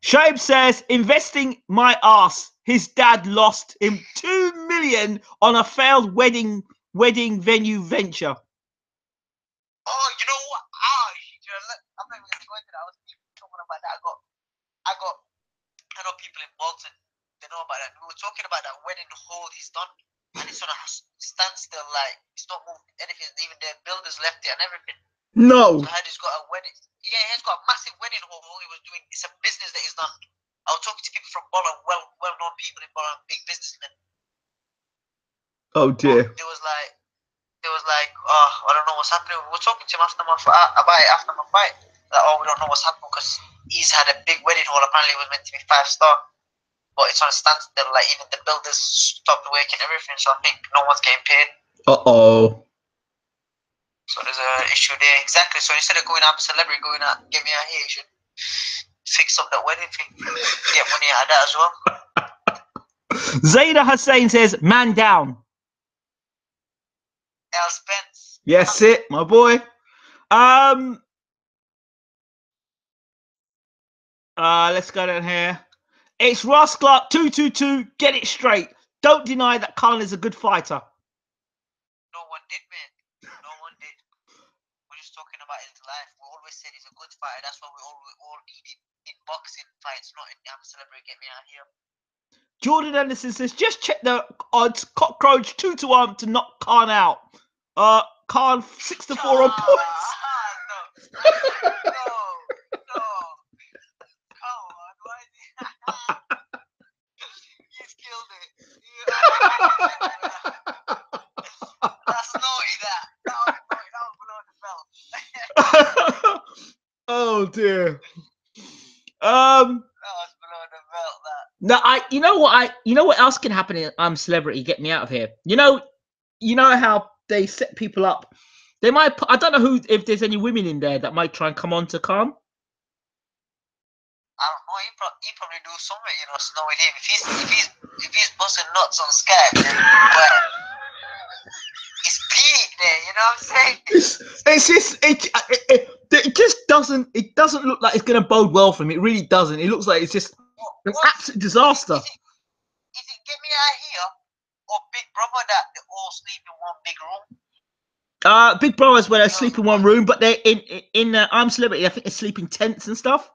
Shaib says, investing my ass. His dad lost him $2 million on a failed wedding venue venture. Oh, you know what? I'm not even going to go into that. I was talking about that. I know people in Bolton. They know about that. We were talking about that wedding hall he's done, and it's on a standstill. Like it's not moved anything. Even the builders left it and everything. No. So he's got a wedding. Yeah, he's got a massive wedding hall. He was doing. It's a business that he's done. I was talking to people from Bolton, well-known people in Bolton, big businessmen. Oh dear. But They was like, oh, I don't know what's happening. We were talking to him about it after my fight. Like, oh, we don't know what's happening because he's had a big wedding hall. Apparently, it was meant to be 5-star, but it's on a standstill. Like, even the builders stopped working and everything. So I think no one's getting paid. So there's an issue there. Exactly. So instead of going out, a celebrity going out, get me out here, you should fix up that wedding thing. Get money out of that as well. Zaida Hussein says, man down. Al Spence. Yes, it, my boy. Let's go down here. It's Ross Clark 222. Get it straight. Don't deny that Khan is a good fighter. No one did, man. No one did. We're just talking about his life. We always said he's a good fighter. That's what we all need in boxing fights, not in celebrity. Get me out here. Jordan Anderson says, just check the odds. Cockroach 2-1 to knock Khan out. Khan 6-4 on points. No. Come on, why is he? He's killed it. That's naughty, that. That was below the belt. Oh dear. That was below the belt, that. No, you know what else can happen in Celebrity? Get me out of here. You know how they set people up. They might. I don't know if there's any women in there that might try and come on to Khan. I don't know. He probably do something, Snow with him. If he's busting nuts on Skype, then it's peak there. You know what I'm saying? It just doesn't. It doesn't look like it's going to bode well for him. It really doesn't. It looks like it's just an absolute disaster. Is it Get Me Out Here or Big Brother that they all sleep in one big room? Big Brothers where they sleep in one room, but they're in I'm Celebrity. I think they sleep in tents and stuff.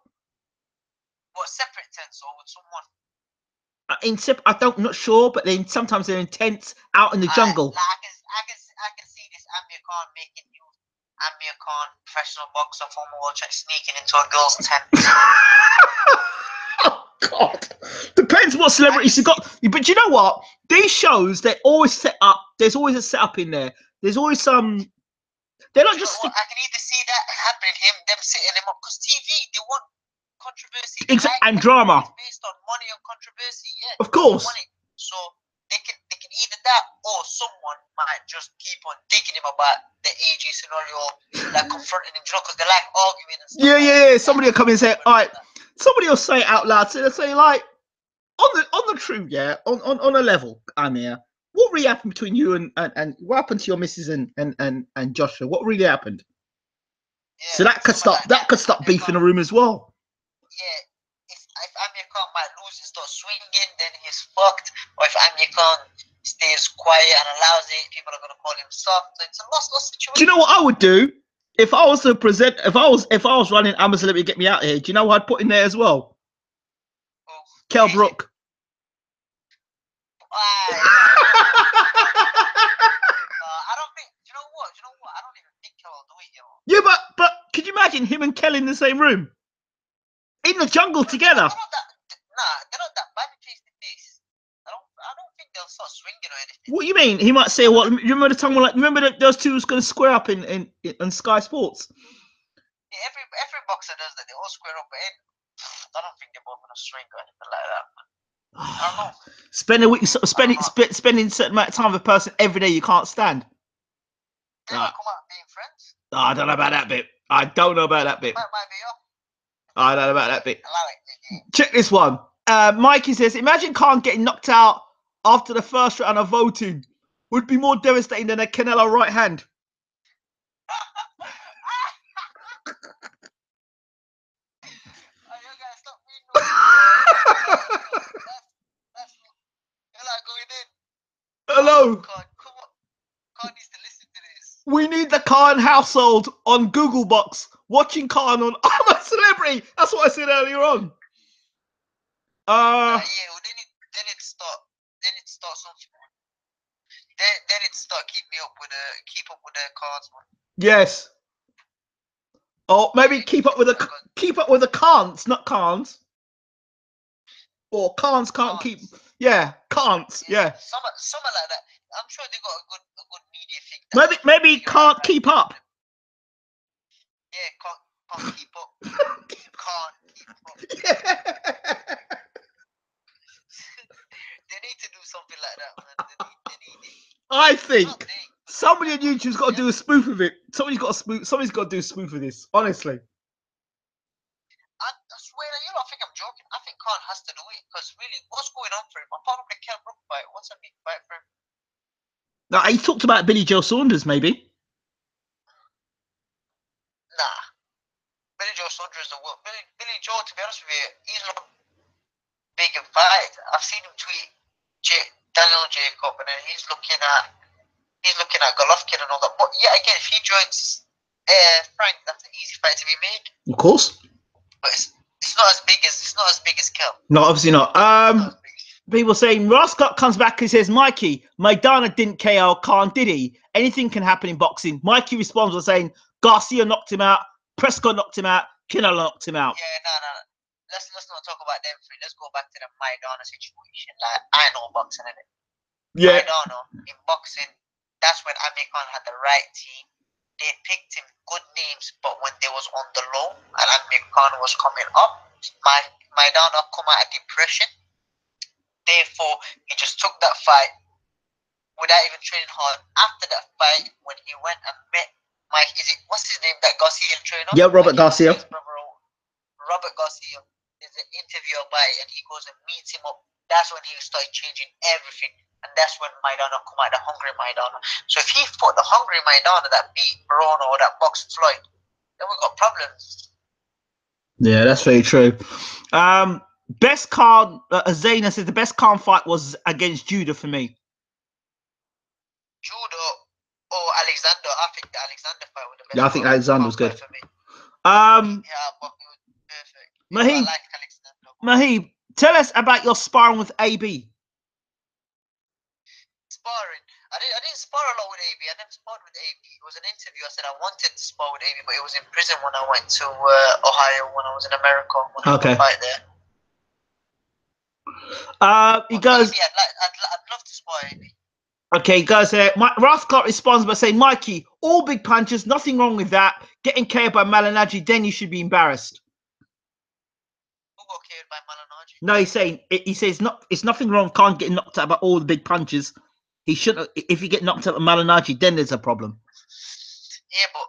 What, separate tents or with someone? I'm not sure, but sometimes they're in tents out in the jungle. I can see this Amir Khan making you Amir Khan, professional boxer, former world champion, sneaking into a girl's tent. Oh God! Depends what celebrities you got. But you know what? These shows, they're always set up. There's always a setup in there. There's always some. They're not just. I can either see that happening, them setting him up, because TV, they want controversy. And drama. It's based on money and controversy, yeah. Of course. So they can either that or someone might just keep on digging him about the AJ scenario, like confronting him, because they like arguing and stuff. Yeah. Somebody will come in and say, all right. Somebody will say it out loud. So they'll say, like, on the truth, yeah, on a level, Amir, what really happened between you and what happened to your missus and Joshua? What really happened? Yeah, so that could stop beef in the room as well. Yeah, if Amir Khan might lose and start swinging, then he's fucked. Or if Amir Khan stays quiet and allows it, people are gonna call him soft. So it's a lost situation. Do you know what I would do? If I was to present, if I was running Amazon, let me get me out of here. Do you know what I'd put in there as well? Oh, Kell Brook. I don't think. You know what? I don't even think Kell will do it. Yeah, but could you imagine him and Kell in the same room, in the jungle together? They're not that bad face to face. I don't think they'll start swinging or anything. What do you mean? He might say, "What? You remember the time when, like, remember that those two was going to square up in Sky Sports?" Yeah, every boxer does that. They all square up, but I don't think they're both gonna swing or anything like that. I don't know. Spend a week, spending a certain amount of time with a person every day you can't stand. They might come out being friends. I don't know about that bit. I don't know about that bit. Might be off. I don't know about that bit. Like Check this one. Mikey says, imagine Khan getting knocked out after the first round of voting. Would be more devastating than a Canelo right hand. Hello. Khan needs to listen to this. We need the Khan household on Google Box watching Khan on I'm a Celebrity. That's what I said earlier on. Yeah, well, they need to start. They need to start something. They need to start keep up with their cards, man. Yes. Or maybe keep up with the Khans, not Khans. Or Khans can't keep. Yeah, can't. Yeah. Something like that. I'm sure they got a good media thing. Maybe can't keep up. Yeah, can't keep up. Can't keep up. They need to do something like that, man. They need it. I think somebody on YouTube's got to do a spoof of it. Somebody's got to do a spoof of this. Honestly. I swear, you don't think I'm joking. I think Khan has to do it because really, what's going on for him? Apart from the Kell Brook fight, what's a big fight for him? Now, he talked about Billy Joe Saunders, maybe. Nah. Billy Joe Saunders is the world. Billy Joe, to be honest with you, he's not big in fight. I've seen him tweet Daniel Jacob, and then he's looking at Golovkin and all that. But yeah, again, if he joins Frank, that's an easy fight to be made. Of course. But it's not as big as Kell. No, obviously not. People saying Ross Scott comes back and says, Mikey, Maidana didn't KO Khan, did he? Anything can happen in boxing. Mikey responds by saying Garcia knocked him out, Prescott knocked him out, Canelo knocked him out. Yeah, no. Let's not talk about them three. Let's go back to the Maidana situation. Like, I know boxing, innit? Yeah. Maidana, in boxing, that's when Amir Khan had the right team. They picked him good names, but when they was on the low and Amir Khan was coming up, Maidana come out of depression. Therefore, he just took that fight without even training hard. After that fight, when he went and met Mike, what's his name? That Garcia trainer? Yeah, Robert Garcia. Robert Garcia. There's an interview by, and he goes and meets him up. That's when he started changing everything, and that's when Maidana come out, the hungry Maidana. So if he fought the hungry Maidana that beat Verona or that boxed Floyd, then we got problems. Yeah, that's very true. Best Khan, Zaina says the best Khan fight was against Judah for me. Judah or Alexander? I think the Alexander fight was the best. Yeah, I think Alexander was good. For me. Yeah, but it was perfect. Muheeb, Muheeb, tell us about your sparring with AB. Sparring. I didn't spar a lot with AB. I never sparred with AB. It was an interview. I said I wanted to spar with AB, but it was in prison when I went to Ohio when I was in America. When I fight there. He goes. I'd love to spar AB. Okay, he goes there. Rothcott responds by saying, Mikey, all big punches, nothing wrong with that. Getting KO'd by Malignaggi, then you should be embarrassed. Who got KO'd by Malignaggi? No, he's saying it's nothing wrong. Can't get knocked out by all the big punches. He shouldn't. If you get knocked out by Malignaggi, then there's a problem. Yeah, but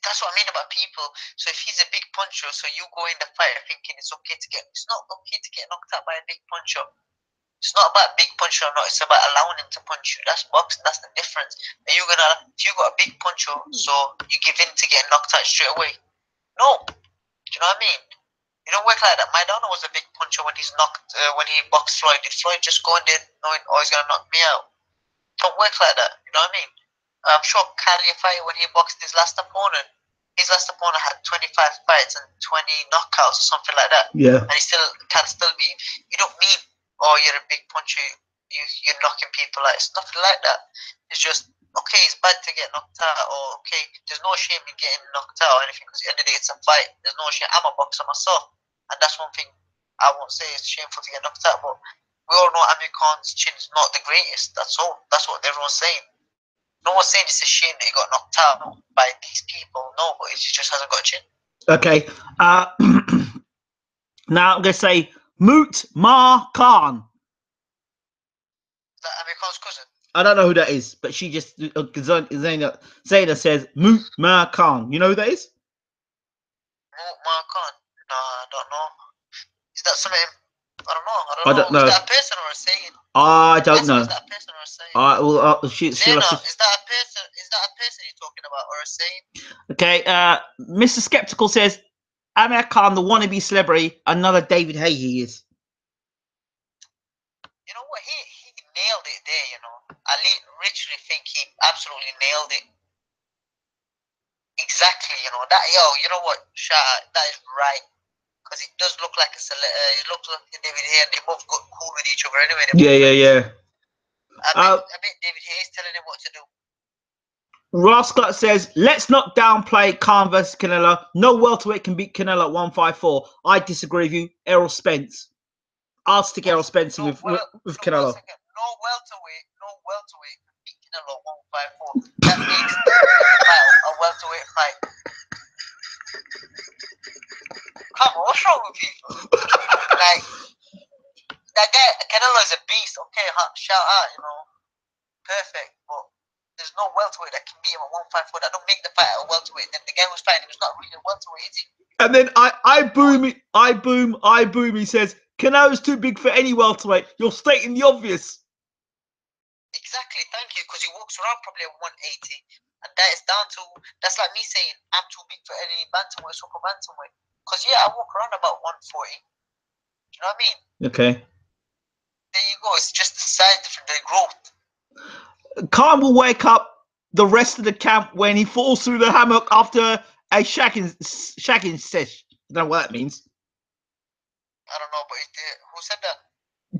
that's what I mean about people. So if he's a big puncher, so you go in the fight thinking it's okay to get. It's not okay to get knocked out by a big puncher. It's not about big puncher or not. It's about allowing him to punch you. That's boxing. That's the difference. If you got a big puncher, so you give in to getting knocked out straight away. No, do you know what I mean? You don't work like that. Maidana was a big puncher when when he boxed Floyd. Did Floyd just go in there knowing, oh, he's gonna knock me out? Don't work like that. You know what I mean? I'm sure Cali fight when he boxed his last opponent. His last opponent had 25 fights and 20 knockouts or something like that. Yeah. And he still can still be. You don't mean, oh, you're a big puncher, you're knocking people out. It's nothing like that. It's just, okay, it's bad to get knocked out, or okay, there's no shame in getting knocked out or anything, because at the end of the day, it's a fight. There's no shame. I'm a boxer myself, and that's one thing I won't say it's shameful to get knocked out, but we all know Amir Khan's chin is not the greatest. That's all. That's what everyone's saying. No one's saying it's a shame that he got knocked out by these people. No, but he just hasn't got a chin. Okay. Now I'm going to say MUHEEB Khan. Is that Amir Khan's cousin? I don't know who that is, but she just Zaina says MUHEEB Khan. You know who that is? MUHEEB Khan? No, I don't know. Is that something? I don't know. Is that a person or a saying? I don't know. Is that a person or a saying? Zaina, is that a person? Is that a person you're talking about or a saying? Okay. Mr. Skeptical says Amir Khan, the wannabe celebrity, another David Haye he is. You know what? He nailed it there. You know, I literally think he absolutely nailed it. Exactly. You know that. You know what? That is right. Because it does look like it looks like David Haye, and they both got cool with each other anyway. Yeah. I bet David Haye is telling him what to do. Rasclot says, let's not downplay Khan versus Canelo. No welterweight can beat Canelo at 154. I disagree with you. Errol Spence. I'll stick Errol Spence with Canelo. No welterweight can beat Canelo at 154. That means a welterweight fight. Come on, what's wrong with you? Like, that guy, Canelo is a beast. Okay, shout out, you know. Perfect, but there's no welterweight that can beat him at 154. That don't make the fight a welterweight. Then the guy who's fighting him is not really a welterweight, is he? And then I boom. He says Canelo's too big for any welterweight. You're stating the obvious. Exactly, thank you. Because he walks around probably at 180, and that is down to. That's like me saying I'm too big for any bantamweight, super bantamweight. Because yeah, I walk around about 140. You know what I mean? Okay. There you go. It's just the size different, the growth. Khan will wake up the rest of the camp when he falls through the hammock after a shagging sesh. I don't know what that means. I don't know, but who said that?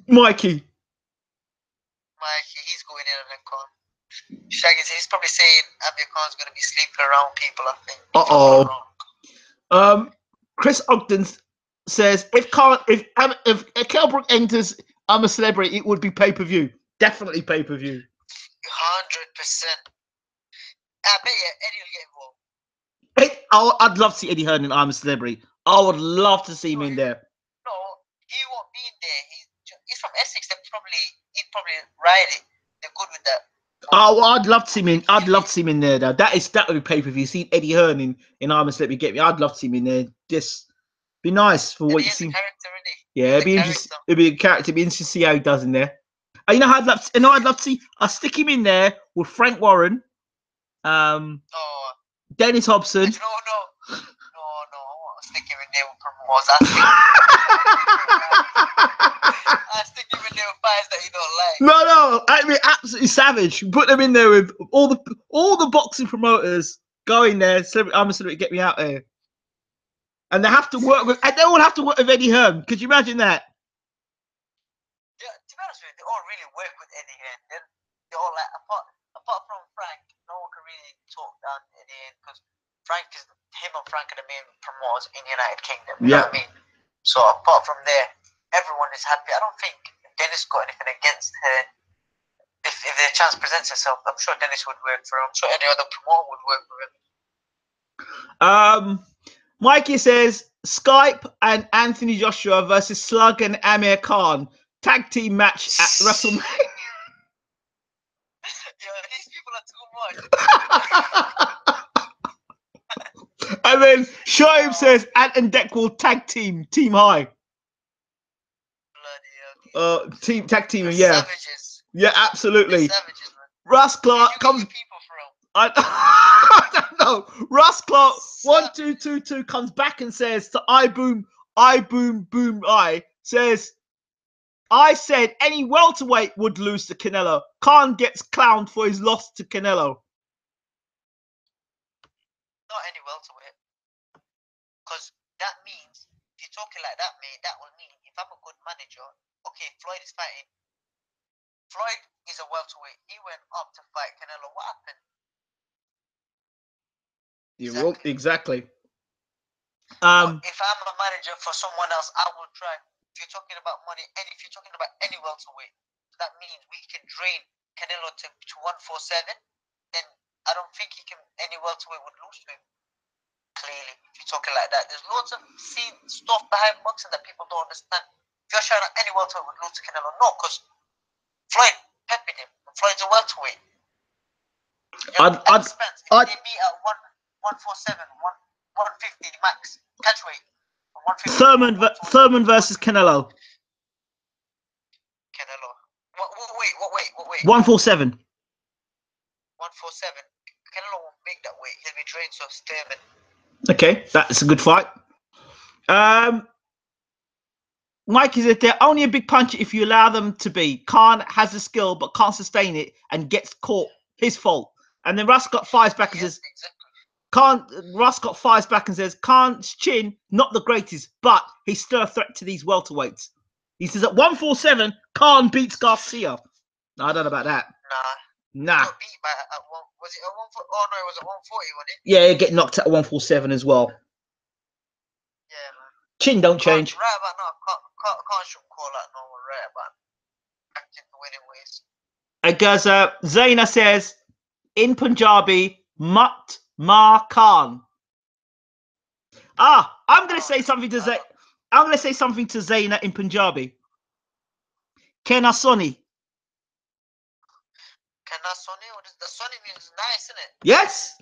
Mikey, he's going in on Khan. Shagging, he's probably saying Amir Khan's going to be sleeping around people, I think. Chris Ogden says if Kell Brook enters I'm a Celebrity, it would be pay-per-view. Definitely pay-per-view. 100%. I bet you Eddie will get involved. I'd love to see Eddie Hearn in I'm a Celebrity. I would love to see him in there. No, he won't be in there. He's from Essex. He'd probably ride it. They're good with that. Oh, I'd love to see him in. I'd love to see him in there. Though. That would be pay-per-view. See Eddie Hearn in I'm a Celebrity. Get me. I'd love to see him in there. Just be nice for what you see. Yeah, it'd be interesting. It'd be a character. It'd be interesting to see how he does in there. You know, I'd love to see. I'll stick him in there with Frank Warren, Dennis Hobson. No. I want to stick him in there with promoters. I stick him in there with fights that you don't like. No, I mean absolutely savage. Put them in there with all the boxing promoters. Go in there. I'm a Celebrity. Get me out there. And they have to work with. And they all have to work with Eddie Hearn. Could you imagine that? Yeah, to be honest with you, they all really work with Eddie Hearn. They're all like, apart from Frank, no one can really talk down Eddie Hearn because him and Frank are the main promoters in the United Kingdom. You know what I mean? So apart from there, everyone is happy. I don't think Dennis got anything against her. If the chance presents itself, I'm sure Dennis would work for him. I'm sure any other promoter would work for him. Mikey says Skype and Anthony Joshua versus Slug and Amir Khan tag team match at WrestleMania. These people are too much. And then Shoaib says Ant and Deck will tag team high. Tag team, yeah. Savages. Yeah, absolutely. Savages, man. Russ Clark comes. I don't know. Russ Clark 1222 comes back and says to I boom says I said any welterweight would lose to Canelo. Khan gets clowned for his loss to Canelo. any welterweight. Because that means, if you're talking like that, mate, that will mean if I'm a good manager, okay, Floyd is fighting. Floyd is a welterweight. He went up to fight Canelo. What happened? Exactly. But if I'm a manager for someone else, I will try. If you're talking about money, and if you're talking about any welterweight, that means we can drain Canelo to 147. Then I don't think any welterweight would lose to him. Clearly, if you're talking like that, there's loads of stuff behind boxing that people don't understand. If you're showing any welterweight would lose to Canelo, no, because Floyd pepping him. Floyd's a welterweight. Spence, if they meet at 147, 150 max catchweight. Thurman versus Canelo. Wait. 147. 147. Canelo won't make that weight. He'll be drained, so Thurman. Okay, that's a good fight. Mike is they're only a big puncher if you allow them to be. Khan has the skill but can't sustain it and gets caught. His fault. And then Russ got fires back and says, Russ got fires back and says, Khan's chin, not the greatest, but he's still a threat to these welterweights. He says at 147, Khan beats Garcia. No, I don't know about that. Nah. Got beat by, was it at 140? Oh no, it was at 140, wasn't it? Yeah, get knocked out at 147 as well. Yeah, man. Chin don't change. Right about now, can't should call that no one right about. Back in the winning ways. Zaina says in Punjabi, Mat Ma Khan. I'm gonna say something to Zaina. I'm gonna say something to Zaina in Punjabi. Kena Soni. Kena Soni? What is the Soni means nice, isn't it? Yes.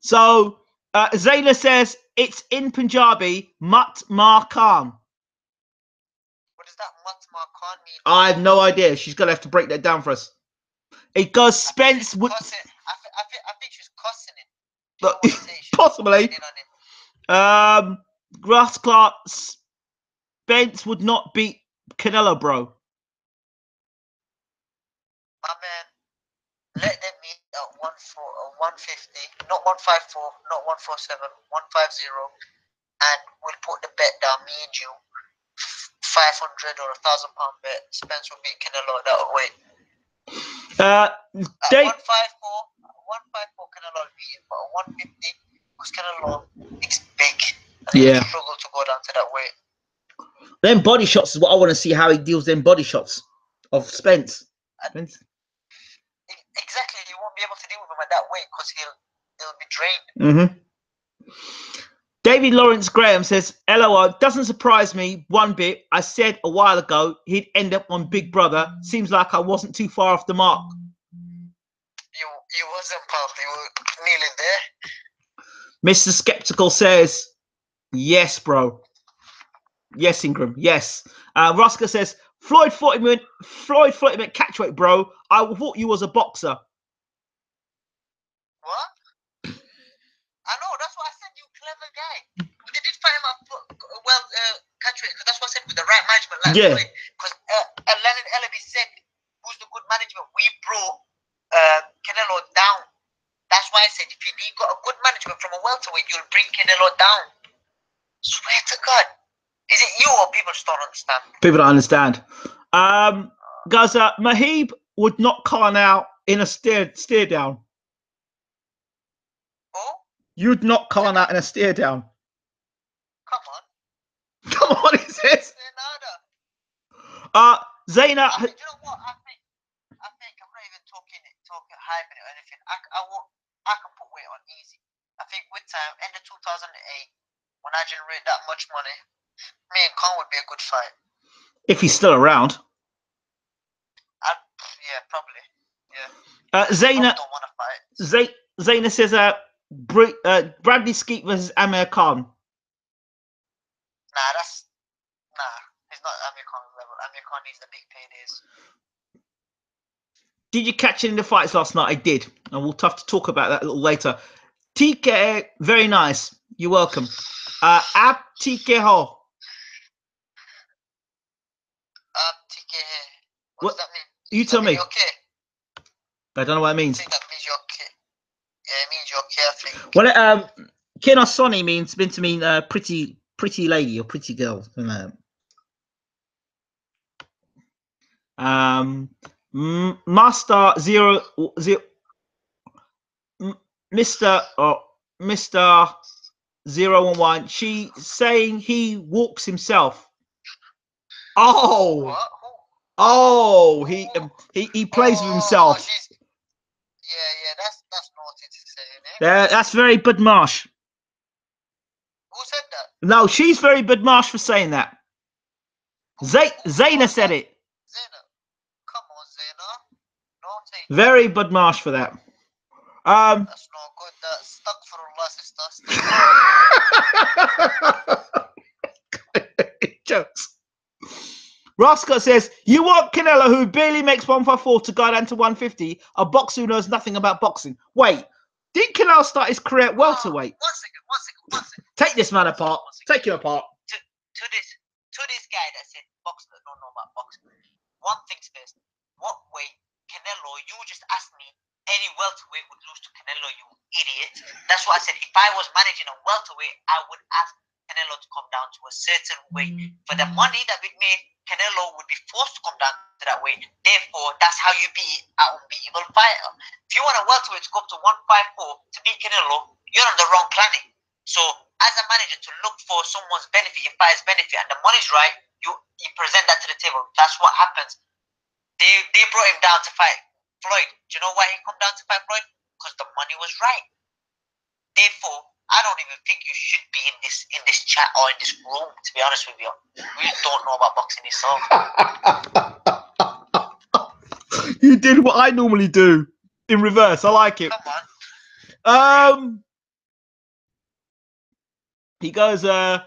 So Zaina says it's in Punjabi, Mat Ma Khan. What does that Mat Ma Khan mean? I have no idea. She's gonna have to break that down for us. It goes Spence would. I think she's cussing it. Possibly. Russ Clark Spence would not beat Canelo, bro. My man, let them meet at 150, not 154, not 147, 150, and we'll put the bet down, me and you, 500 or £1,000 bet. Spence will beat Canelo that way. 154 Canelo will beat him, but 150 because Canelo is big. And he'll struggle to go down to that weight. Them body shots is what I want to see, how he deals them body shots of Spence. Exactly, you won't be able to deal with him at that weight because he'll be drained. David Lawrence Graham says, LOL, doesn't surprise me one bit. I said a while ago he'd end up on Big Brother. Seems like I wasn't too far off the mark. You wasn't, pal. You were nearly there. Mr. Skeptical says, yes, bro. Yes, Ingram. Yes. Ruska says, Floyd fought him at catchweight, bro. I thought you was a boxer. What? I know. That's what I said. You clever guy. They did fight him at catchweight. That's what I said with the right management. Like Floyd. Because Leonard Ellaby said, "Who's the good management?" We brought Canelo down. That's why I said if you got a good management from a welterweight, you'll bring Canelo down. Swear to God. Is it you or people just don't understand? People don't understand. Guys, MUHEEB would knock Khan out in a steer down. Who? You'd knock Khan out in a steer down. Come on. Come on, he says. Zaina. You know what? I think I'm not even talking hyping it or anything. I can put weight on easy. I think with time, end of 2008, when I generate that much money, me and Khan would be a good fight. If he's still around. Yeah, probably. Yeah. Zaina don't want to fight. Zaina says Bradley Skeet versus Amir Khan. Nah, he's not Amir Khan's level. Amir Khan needs the big paydays. Did you catch it in the fights last night? I did. And we'll have to talk about that a little later. TK, very nice. You're welcome. Ab TK Ho. Ab TK. What does that mean? You tell me. Okay. I don't know what it means. I think that means you're okay. Yeah, it means you're okay, I think. Well, Kinasoni means meant to mean pretty lady or pretty girl. Master 0 Mr. 011. She saying he walks himself. Oh. What? Oh, he plays with himself. Yeah, that's naughty to say, innit? Yeah, that's very Budmarsh. Who said that? No, she's very Budmarsh for saying that. Zaina said it. Zaina. Come on, Zaina. Naughty. Very Budmarsh for that. That's not good. That's stuck for Allah, sister. Jokes. Roscoe says, you want Canelo, who barely makes 154, to go down to 150, a boxer who knows nothing about boxing. Wait, did Canelo start his career at welterweight? One second. Take this man apart. Take him apart. To this guy that said boxers that don't know about boxing, one thing's first. What weight, Canelo, you just asked me, any welterweight would lose to Canelo, you idiot. That's what I said. If I was managing a welterweight, I would ask Canelo to come down to a certain weight. For the money that we made, Canelo would be forced to come down to that weight. Therefore, that's how you beat an unbeatable fighter. If you want a welterweight to go up to 154 to beat Canelo, you're on the wrong planet. So, as a manager, to look for someone's benefit, your fighter's benefit, and the money's right, you present that to the table. That's what happens. They brought him down to fight Floyd. Do you know why he come down to fight Floyd? Because the money was right. Therefore, I don't even think you should be in this chat or in this room, to be honest with you. We don't know about boxing yourself. You did what I normally do in reverse. I like it. Come on. He goes, Mr.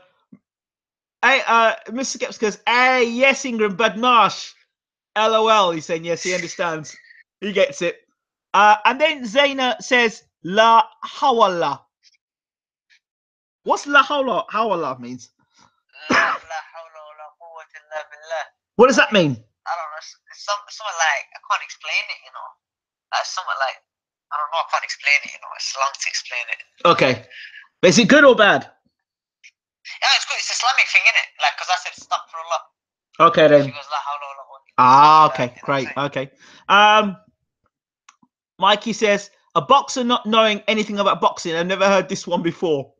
Geps goes, hey, yes, Ingram, Budmarsh. LOL. He's saying, yes, he understands. He gets it. And then Zaina says, La hawala. What's La hawala means? What does that mean? I don't know. It's something like, I can't explain it, you know. Like something like, I don't know, I can't explain it, you know. It's long to explain it. Okay. But is it good or bad? Yeah, it's good. It's Islamic thing, isn't it? Like, because I said stop for Allah. Okay, then. She goes, La hawla wa la quwwata. Okay, great. Okay. Mikey says, a boxer not knowing anything about boxing. I've never heard this one before.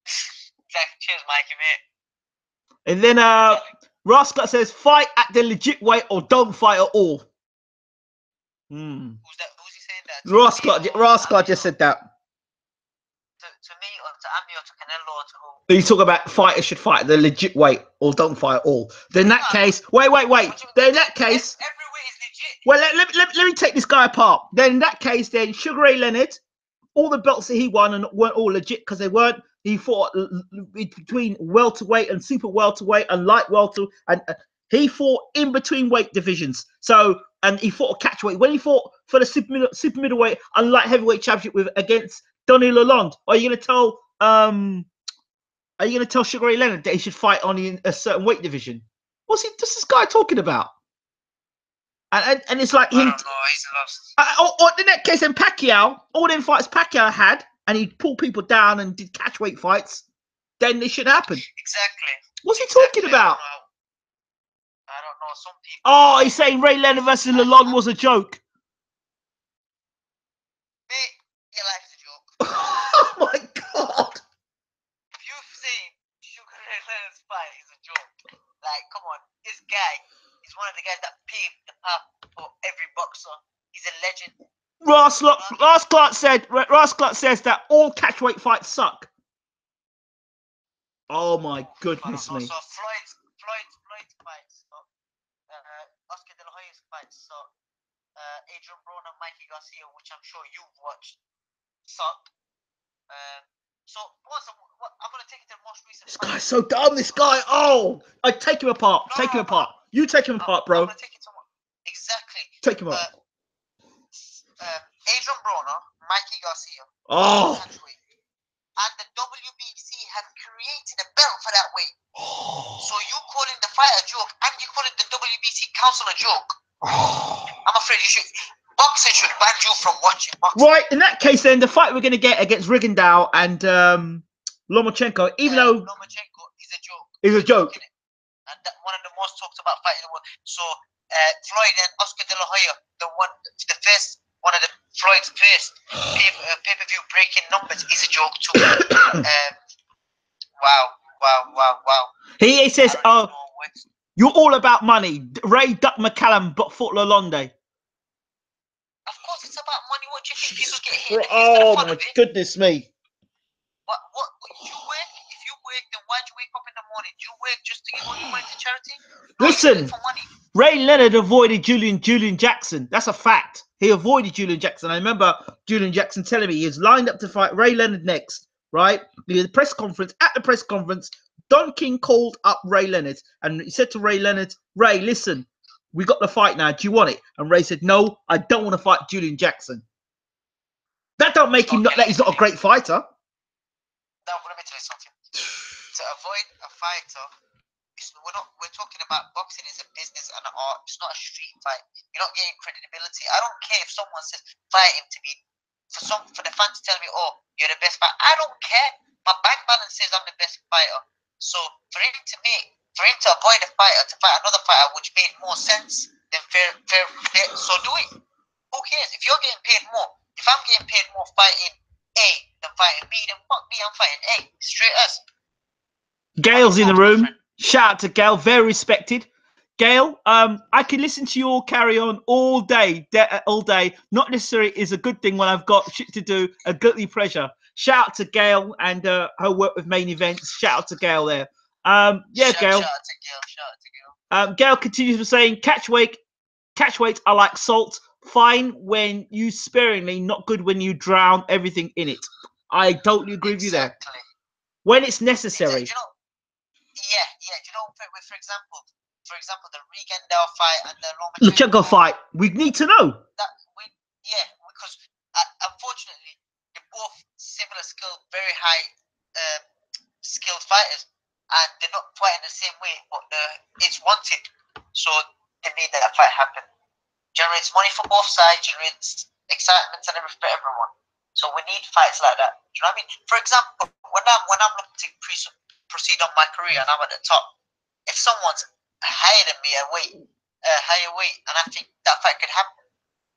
Exactly. Cheers, Mikey, mate. And then Rascott says, fight at the legit weight or don't fight at all. Who's he saying that? Rascott just said that. To me, or to Amir, or to Canelo, or to who? You talk about fighters should fight at the legit weight or don't fight at all. Then in that case, wait. Then in that case, every weight is legit. Well, let me take this guy apart. Then in that case, then Sugar Ray Leonard, all the belts that he won and weren't all legit because they weren't. He fought between welterweight and super welterweight and light welter, and he fought in between weight divisions. So, and he fought a catchweight. When he fought for the super middleweight and light heavyweight championship against Donny Lalonde, are you going to tell Sugar Ray Leonard that he should fight only in a certain weight division? What's this guy talking about? And it's like him. I don't know. He's lost. Or in that case, then Pacquiao, all them fights Pacquiao had, and he pulled people down and did catchweight fights, then this should happen. Exactly. What's he talking about? I don't know. Some people. Oh, he's saying Ray Leonard versus Lalonde was a joke. Mate, your life's a joke. Oh my God. If you've seen Sugar Ray Leonard's fight, is a joke. Like, come on, this guy is one of the guys that paved the path for every boxer. He's a legend. Ross Clark says that all catchweight fights suck. Oh my goodness me. So Floyd's fights suck. Oscar De La Hoya's fights suck. Adrian Broner, Mikey Garcia, which I'm sure you've watched, suck. So I'm gonna take it to the most recent. This guy's so dumb. This guy. Oh, I take him apart. Take him apart. You take him apart, bro. I'm gonna take it to exactly. Take him apart. Adrian Broner, Mikey Garcia. Oh. And the WBC have created a belt for that weight. So you calling the fight a joke, and you calling the WBC council a joke? I'm afraid boxing should ban you from watching boxing. Right, in that case, then the fight we're going to get against Rigondeaux and Lomachenko, even though Lomachenko is a joke. Is a joke. And one of the most talked about fights in the world. So Floyd and Oscar De La Hoya, one of the Floyd's first pay-per-view breaking numbers is a joke too. Wow. He says, you're all about money. Ray Duck McCallum fought Lalonde. Of course, it's about money. What do you think people get hit? Oh my goodness me! What you work? If you work, then why'd you wake up in the morning? Do you work just to give all your money to charity? Listen, for money. Ray Leonard avoided Julian Jackson. That's a fact. He avoided Julian Jackson. I remember Julian Jackson telling me he was lined up to fight Ray Leonard next. Right? He had a press conference. At the press conference, Don King called up Ray Leonard and he said to Ray Leonard, "Ray, listen. We got the fight now. Do you want it?" And Ray said, "No, I don't want to fight Julian Jackson." That don't make him that he's not a great fighter. Now, let me tell you something. To avoid a fighter, we're talking about boxing is a business and an art. It's not a street fight. You're not getting credibility. I don't care if someone says fight him to me for the fans to tell me, "Oh, you're the best fighter." I don't care. My bank balance says I'm the best fighter. So for him to avoid a fighter to fight another fighter, which made more sense than fair, so do it. Who cares? If you're getting paid more, if I'm getting paid more fighting A than fighting B, then fuck me, I'm fighting A. Straight as. Gail's in the room. Shout out to Gail, very respected. Gail, I can listen to you all carry on all day. Not necessarily is a good thing when I've got shit to do, a guilty pleasure. Shout out to Gail and her work with main events. Shout out to Gail there. Yeah, Gail. Shout out to Gail. Gail continues with saying, catch weight are like salt. Fine when you sparingly, not good when you drown everything in it. I totally agree with you there. When it's necessary. Exactly. You know, for example, the Rigondeaux fight and the Lomachenko fight. We need to know. Because unfortunately, they're both similar skilled, very high skilled fighters, and they're not fighting the same way, but it's wanted. So they made that fight happen. Generates money for both sides, generates excitement and everything for everyone. So we need fights like that. Do you know what I mean? For example, when I'm looking to proceed on my career and I'm at the top, if someone's higher than me higher weight, and I think that fight could happen,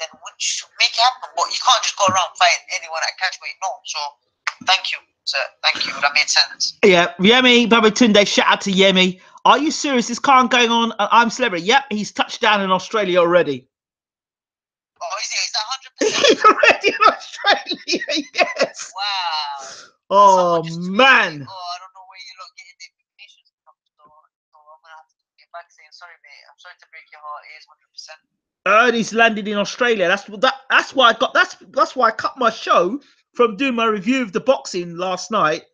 then we should make it happen. But you can't just go around fighting anyone at catch weight. No. So thank you, sir. Thank you. That made sense. Yeah, Yemi Babatunde. Shout out to Yemi. Are you serious? Is Khan going on? I'm Celebrity. Yep, he's touched down in Australia already. Oh, is he? Is that 100%? He's already in Australia. Yes. Wow. Oh man. Oh, I don't know where you're not getting the information from. So I'm gonna have to get back saying sorry, mate. I'm sorry to break your heart. It is 100%. He's landed in Australia. That's why I got that's why I cut my show from doing my review of the boxing last night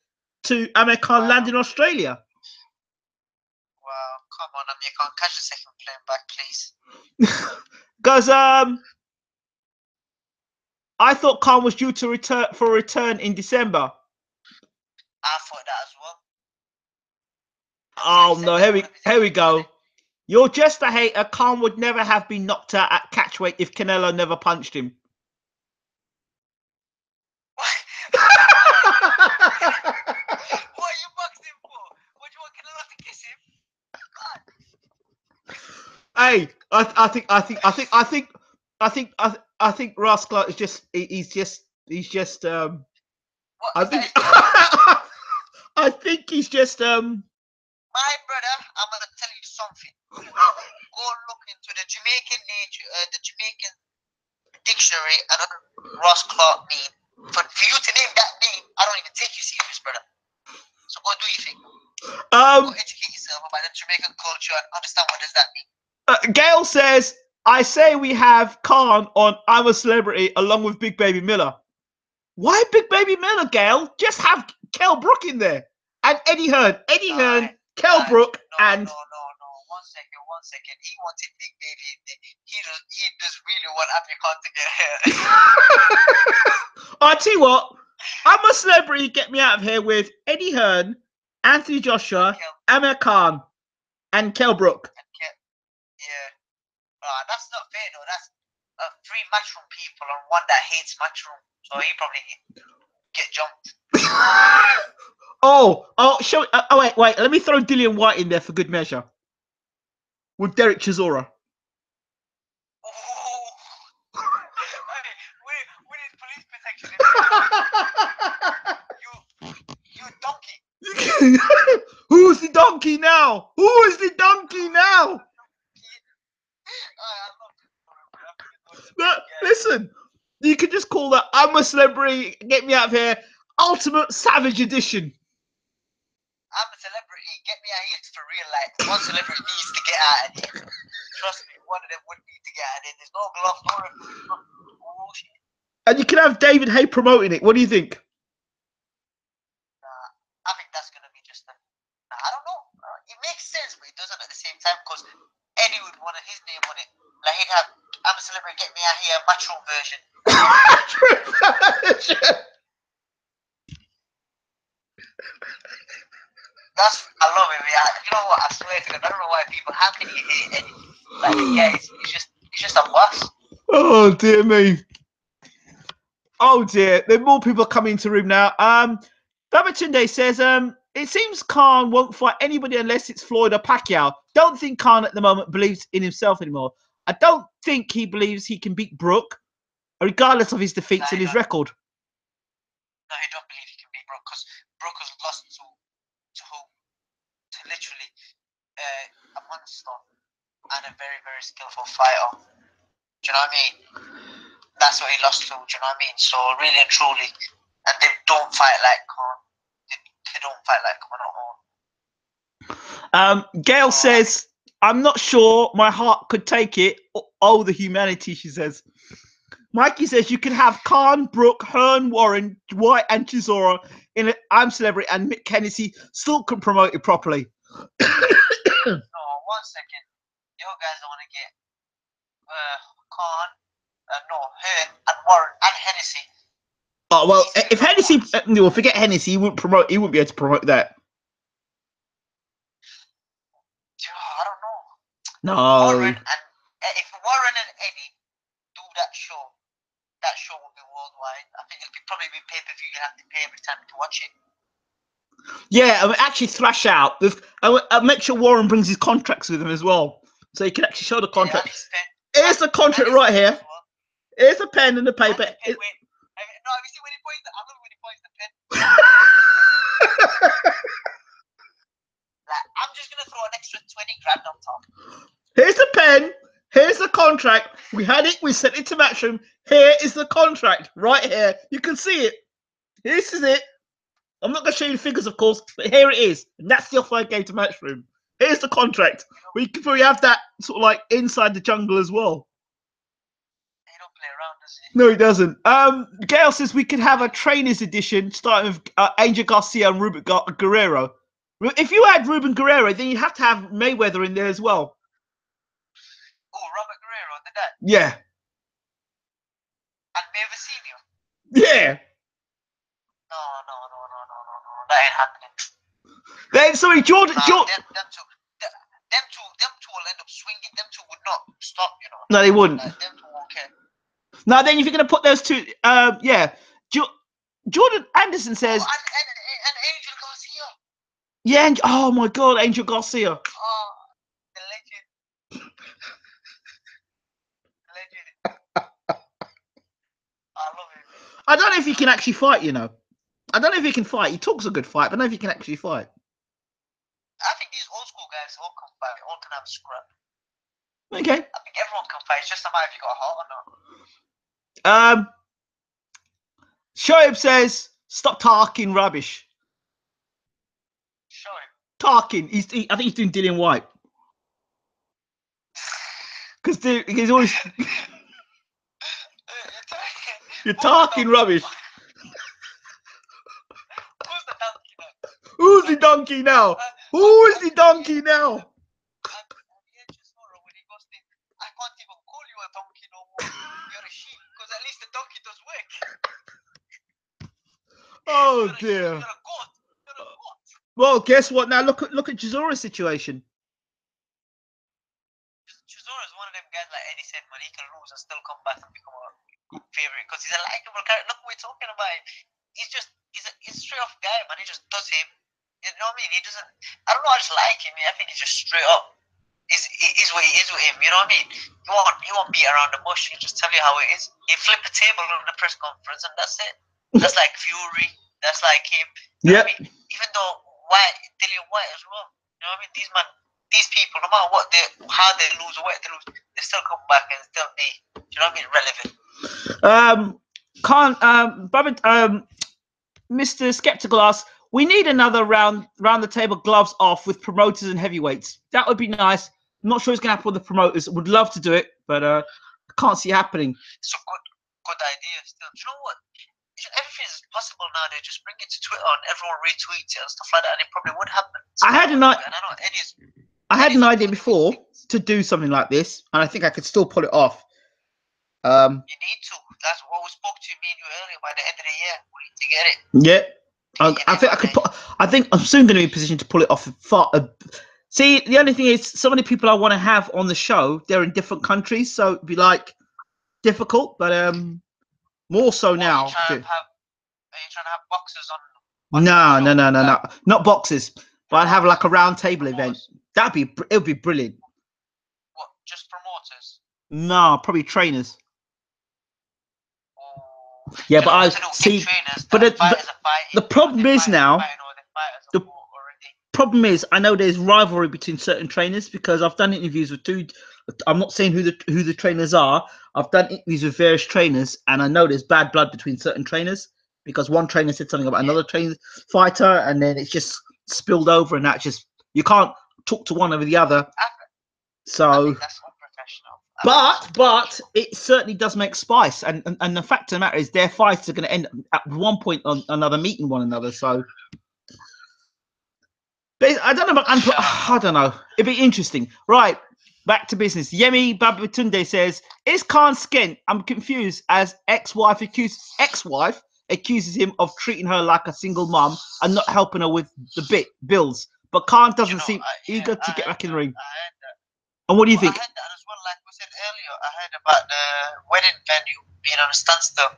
to Amir Khan land in Australia. Wow, come on, Amir Khan, catch the second plane back, please. Because I thought Khan was due to return in December. I thought that as well. Oh no, here we go. You're just a hater. Khan would never have been knocked out at catchweight if Canelo never punched him. What are you boxing for? What do you want Canelo to kiss him? Hey, I think Rascal is just he's just I think he's just My brother, I'm gonna tell you something. Go look into the Jamaican dictionary and Ross Clark name. For you to name that name, I don't even take you serious, brother. So go do your thing. Go educate yourself about the Jamaican culture and understand what does that mean. Gail says, I say we have Khan on I'm a Celebrity along with Big Baby Miller. Why Big Baby Miller, Gail? Just have Kell Brook in there. And Eddie Hearn. Hearn, Kell Brook, and... No. 1 second. He wanted Big Baby in there. He does really want Amir Khan to get here. I'll tell you what. I'm a Celebrity. Get me out of here with Eddie Hearn, Anthony Joshua, Amir Khan, and Kell Brook. Yeah. That's not fair though. That's 3 matchroom people and one that hates matchroom. So he probably get jumped. Show. Wait. Let me throw Dillian White in there for good measure. With Derek Chisora. We need police protection. You donkey. Who's the donkey now? Who is the donkey now? Listen, you could just call that "I'm a Celebrity, Get Me Out of Here" Ultimate Savage Edition. I'm a celebrity, get me out of here for real life. One celebrity needs to get out of here. Trust me, one of them would need to get out of here. There's no glove, no bullshit. And you can have David Hay promoting it. What do you think? I think that's going to be just I don't know. It makes sense, but it doesn't at the same time because Eddie would want his name on it. Like he'd have, I'm a celebrity, get me out of here, matchroom version. I love it, man. You know what? I swear to God, I don't know why people. How can you hate Eddie? Like, yeah, he's just a boss. Oh dear me. Oh dear. There are more people coming into the room now. Babatunde says, it seems Khan won't fight anybody unless it's Floyd or Pacquiao. Don't think Khan at the moment believes in himself anymore. I don't think he believes he can beat Brook, regardless of his defeats and his record. No, I don't believe he can beat Brook because Brook has lost to literally a monster and a very, very skillful fighter. Do you know what I mean? That's what he lost to. Do you know what I mean? So really and truly, and they don't fight like Khan. They don't fight like Khan at all. Gail says, I'm not sure my heart could take it. Oh, the humanity, she says. Mikey says you can have Khan, Brook, Hearn, Warren, White, and Chisora in an I'm Celebrity, and Mick Hennessy still can promote it properly. No, 1 second. You guys don't want to get Khan, Hearn, and Warren, and Hennessy. Oh well, if Hennessy, well, forget Hennessy, he wouldn't promote. He wouldn't be able to promote that. I don't know. No. Warren and if Warren and Eddie do that show will be worldwide. I think it'll probably be pay-per-view. You have to pay every time to watch it. Yeah, I mean, actually thrash out. I'll make sure Warren brings his contracts with him as well, so he can actually show the contract. Yeah, here's the contract right here. Here's the pen and the paper. No, you see when he points I love when he points the pen. Like, I'm just gonna throw an extra 20 grand on top. Here's the pen. Here's the contract. We had it. We sent it to Matchroom. Here is the contract right here. You can see it. This is it. I'm not going to show you the figures, of course, but here it is. And that's the offer I gave to Matchroom. Here's the contract. We could probably have that sort of like inside the jungle as well. He don't play around, does he? No, he doesn't. Gail says we could have a trainers edition starting with Angel Garcia and Ruben Guerrero. If you had Ruben Guerrero, then you have to have Mayweather in there as well. Oh, Robert Guerrero, the dad? Yeah. And Mayweather Senior? Yeah. No. That ain't happening. Then, sorry, Jordan. Them two will end up swinging. Them two would not stop, you know. No, they wouldn't. Like, them two won't care. Now, then, if you're going to put those two, yeah. Jordan Anderson says. Oh, and Angel Garcia. Yeah, oh my God, Angel Garcia. Oh, the legend. I love him. I don't know if he can actually fight, you know. I don't know if he can fight. He talks a good fight, but I don't know if he can actually fight. I think these old school guys all can fight. All can have a scrap. Okay. I think everyone can fight. It's just a matter if you got a heart or not. Shoaib says, stop talking rubbish. Shoaib. Talking. I think he's doing Dillian White. Because he's always... You're talking rubbish. Who's the donkey now? Who is the donkey now? I can't even call you a donkey no more. You're a sheep, because at least the donkey does work. Oh dear. You're a goat. Well, guess what? Now look at Chisora's situation. likable character. Look, we're talking about him. He's a straight off guy, man. He just does him. You know what I mean? He doesn't. I don't know. I just like him. I think he's just straight up. Is what he is with him. You know what I mean? He won't beat around the bush. He'll just tell you how it is. He flip a table on the press conference, and that's it. That's like Fury. That's like him. You know what I mean? Even though Dillian White as well. You know what I mean? These people, no matter what how they lose or what they lose, they still come back and still be. You know what I mean? Relevant. Mr. Skeptical asks, we need another round the table gloves off with promoters and heavyweights. That would be nice. I'm not sure it's going to happen with the promoters. Would love to do it, but I can't see it happening. It's a good idea still. You know what? Everything is possible nowadays. Just bring it to Twitter and everyone retweets it and stuff like that, and it probably would happen. I had an idea before to do something like this, and I think I could still pull it off. You need to. That's what we spoke to me and you earlier. By the end of the year, we need to get it. Yeah. I think I'm soon going to be in a position to pull it off. See, the only thing is, so many people I want to have on the show, they're in different countries, so it'd be like difficult, but more so now. Are you trying to have boxes on No, not boxes, but I'd have like a round table event. It would be brilliant. What? Just promoters? No, probably trainers. Yeah, but I see. But the problem is now. The problem is, I know there's rivalry between certain trainers because I've done interviews with two. I'm not saying who the trainers are. I've done interviews with various trainers, and I know there's bad blood between certain trainers because one trainer said something about another trainer fighter, and then it's just spilled over, and that just you can't talk to one over the other. So. I think that's unprofessional. But it certainly does make spice, and the fact of the matter is, their fights are going to end at one point on another meeting one another. So, but I don't know. I don't know. It'd be interesting, right? Back to business. Yemi Babatunde says, "Is Khan skint? I'm confused as ex-wife accuses him of treating her like a single mum and not helping her with the bills. But Khan doesn't seem eager to get back in the ring. And what do you think?" I heard that as well, like we said earlier. I heard about the wedding venue being on a standstill.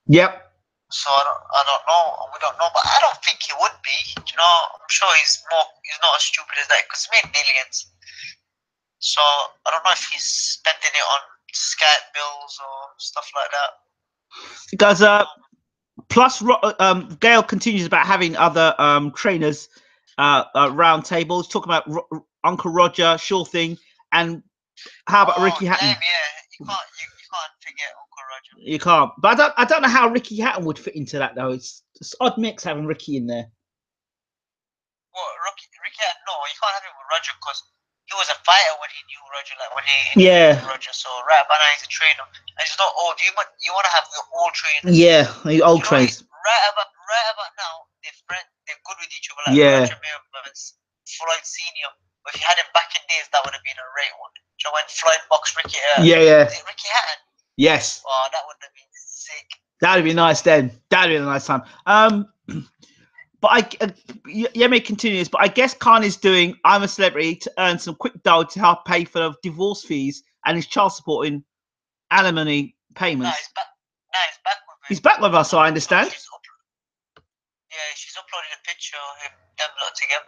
Yep. So I don't know. We don't know, but I don't think he would be. You know, I'm sure he's not as stupid as that because he made millions. So I don't know if he's spending it on Skype bills or stuff like that. Because plus Gail continues about having other trainers round tables, talking about Uncle Roger, Sure Thing, and how about Ricky Hatton? Damn, yeah, you can't forget Uncle Roger. You can't. But I don't know how Ricky Hatton would fit into that though. It's odd mix having Ricky in there. Well, Ricky Hatton, no, you can't have him with Roger because he was a fighter when he knew Roger, like when he knew Roger. So right about now he's a trainer. And he's not old. You want to have the old trainers. Yeah, old trainers. Right about now, they're good with each other. Like Roger Mayweather, Floyd Senior. But if you had him back in days, that would have been a great one. You know, when Floyd boxed Ricky Hatton. Ricky Hatton. Yes. Oh, that would have been sick. That'd be nice then. That'd be a nice time. But Yemi continues. But I guess Khan is doing I'm a Celebrity to earn some quick dough to help pay for the divorce fees and his child support in alimony payments. He's back with her. He's back with us, so I understand. She's uploaded a picture of him, them lot together.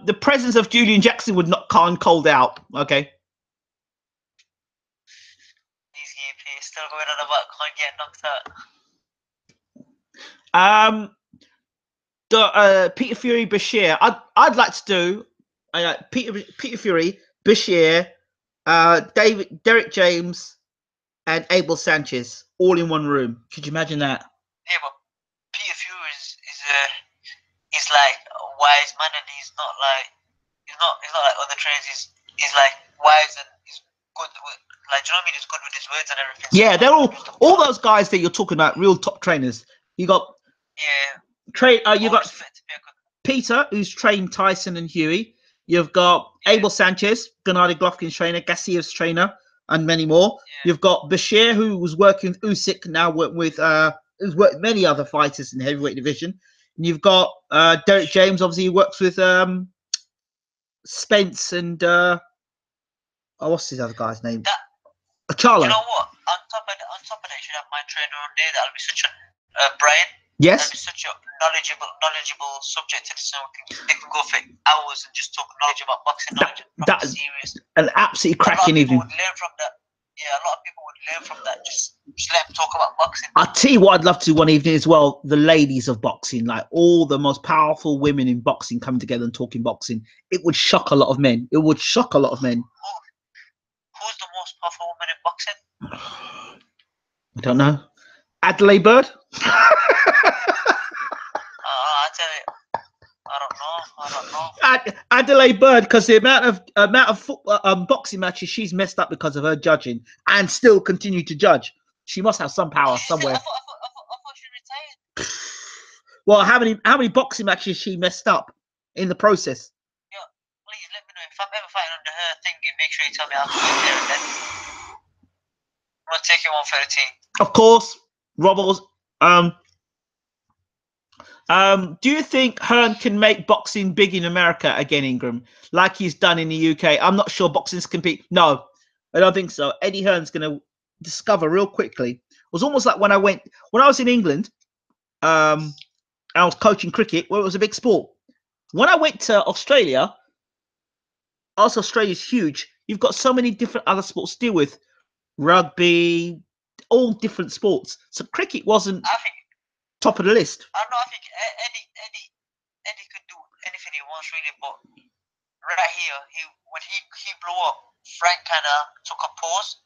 The presence of Julian Jackson would knock Khan cold out. Okay. He's still going on about Khan getting knocked out. Peter Fury, Bashir. I'd like to do Peter Fury, Bashir, Derek James, and Abel Sanchez all in one room. Could you imagine that? Yeah, but Peter Fury is like a wise man, and he's not like other trainers. He's like wise and he's good with, like, do you know what I mean? He's good with his words and everything. Yeah, they're all those guys that you're talking about, real top trainers. You got you got Peter, who's trained Tyson and Huey. You've got Abel Sanchez, Gennady Golovkin's trainer, Garcia's trainer, and many more. Yeah. You've got Bashir, who was working with Usyk, now with who's worked with many other fighters in the heavyweight division. And you've got Derek James, obviously, who works with Spence and what's his other guy's name? Achala. You know what? On my trainer one day. That'll be such a Brian. Yes. That'll be such a knowledgeable subject. So they can go for hours and just talk knowledge about boxing knowledge. That's serious. An absolutely cracking evening. Would learn from that. Yeah, a lot of people would learn from that. Just let them talk about boxing. I'll tell you what I'd love to do one evening as well. The ladies of boxing, like all the most powerful women in boxing coming together and talking boxing. It would shock a lot of men. It would shock a lot of men. Who's the most powerful woman in boxing? I don't know. Adelaide Bird? I tell you, I don't know. Adelaide Bird, because the amount of boxing matches she's messed up because of her judging and still continue to judge. She must have some power somewhere. I thought she retired. Well, how many boxing matches she messed up in the process? Yeah, please let me know if I'm ever fighting under her thing. Make sure you tell me I'll be there and then. I'm not taking 113. Of course, Robles. Do you think Hearn can make boxing big in America again, Ingram, like he's done in the UK? I'm not sure boxing's compete. No, I don't think so. Eddie Hearn's going to discover real quickly. It was almost like when I was in England, I was coaching cricket, where it was a big sport. When I went to Australia, also Australia's huge. You've got so many different other sports to deal with. Rugby, all different sports. So cricket wasn't top of the list. I don't know. I think Eddie could do anything he wants really, but right here, when he blew up, Frank kind of took a pause.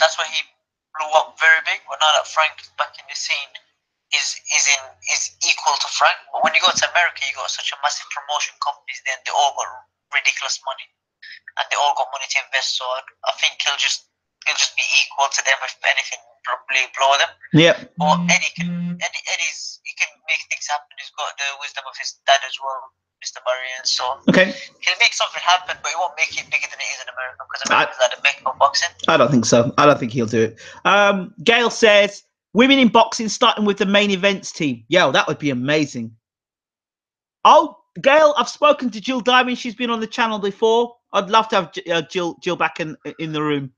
That's why he blew up very big. But now that Frank is back in the scene, is equal to Frank. But when you go to America, you got such a massive promotion companies. Then they all got ridiculous money, and they all got money to invest. So I think he'll just be equal to them, if anything, probably blow them. Yep. Or Eddie can make things happen. He's got the wisdom of his dad as well, Mr. Barry, and so okay, he'll make something happen, but he won't make it bigger than it is in America, because America's at the mecca of boxing. I don't think so. I don't think he'll do it. Gail says women in boxing starting with the main events team. Yo, that would be amazing. Oh, Gail, I've spoken to Jill Diamond. She's been on the channel before. I'd love to have Jill back in the room.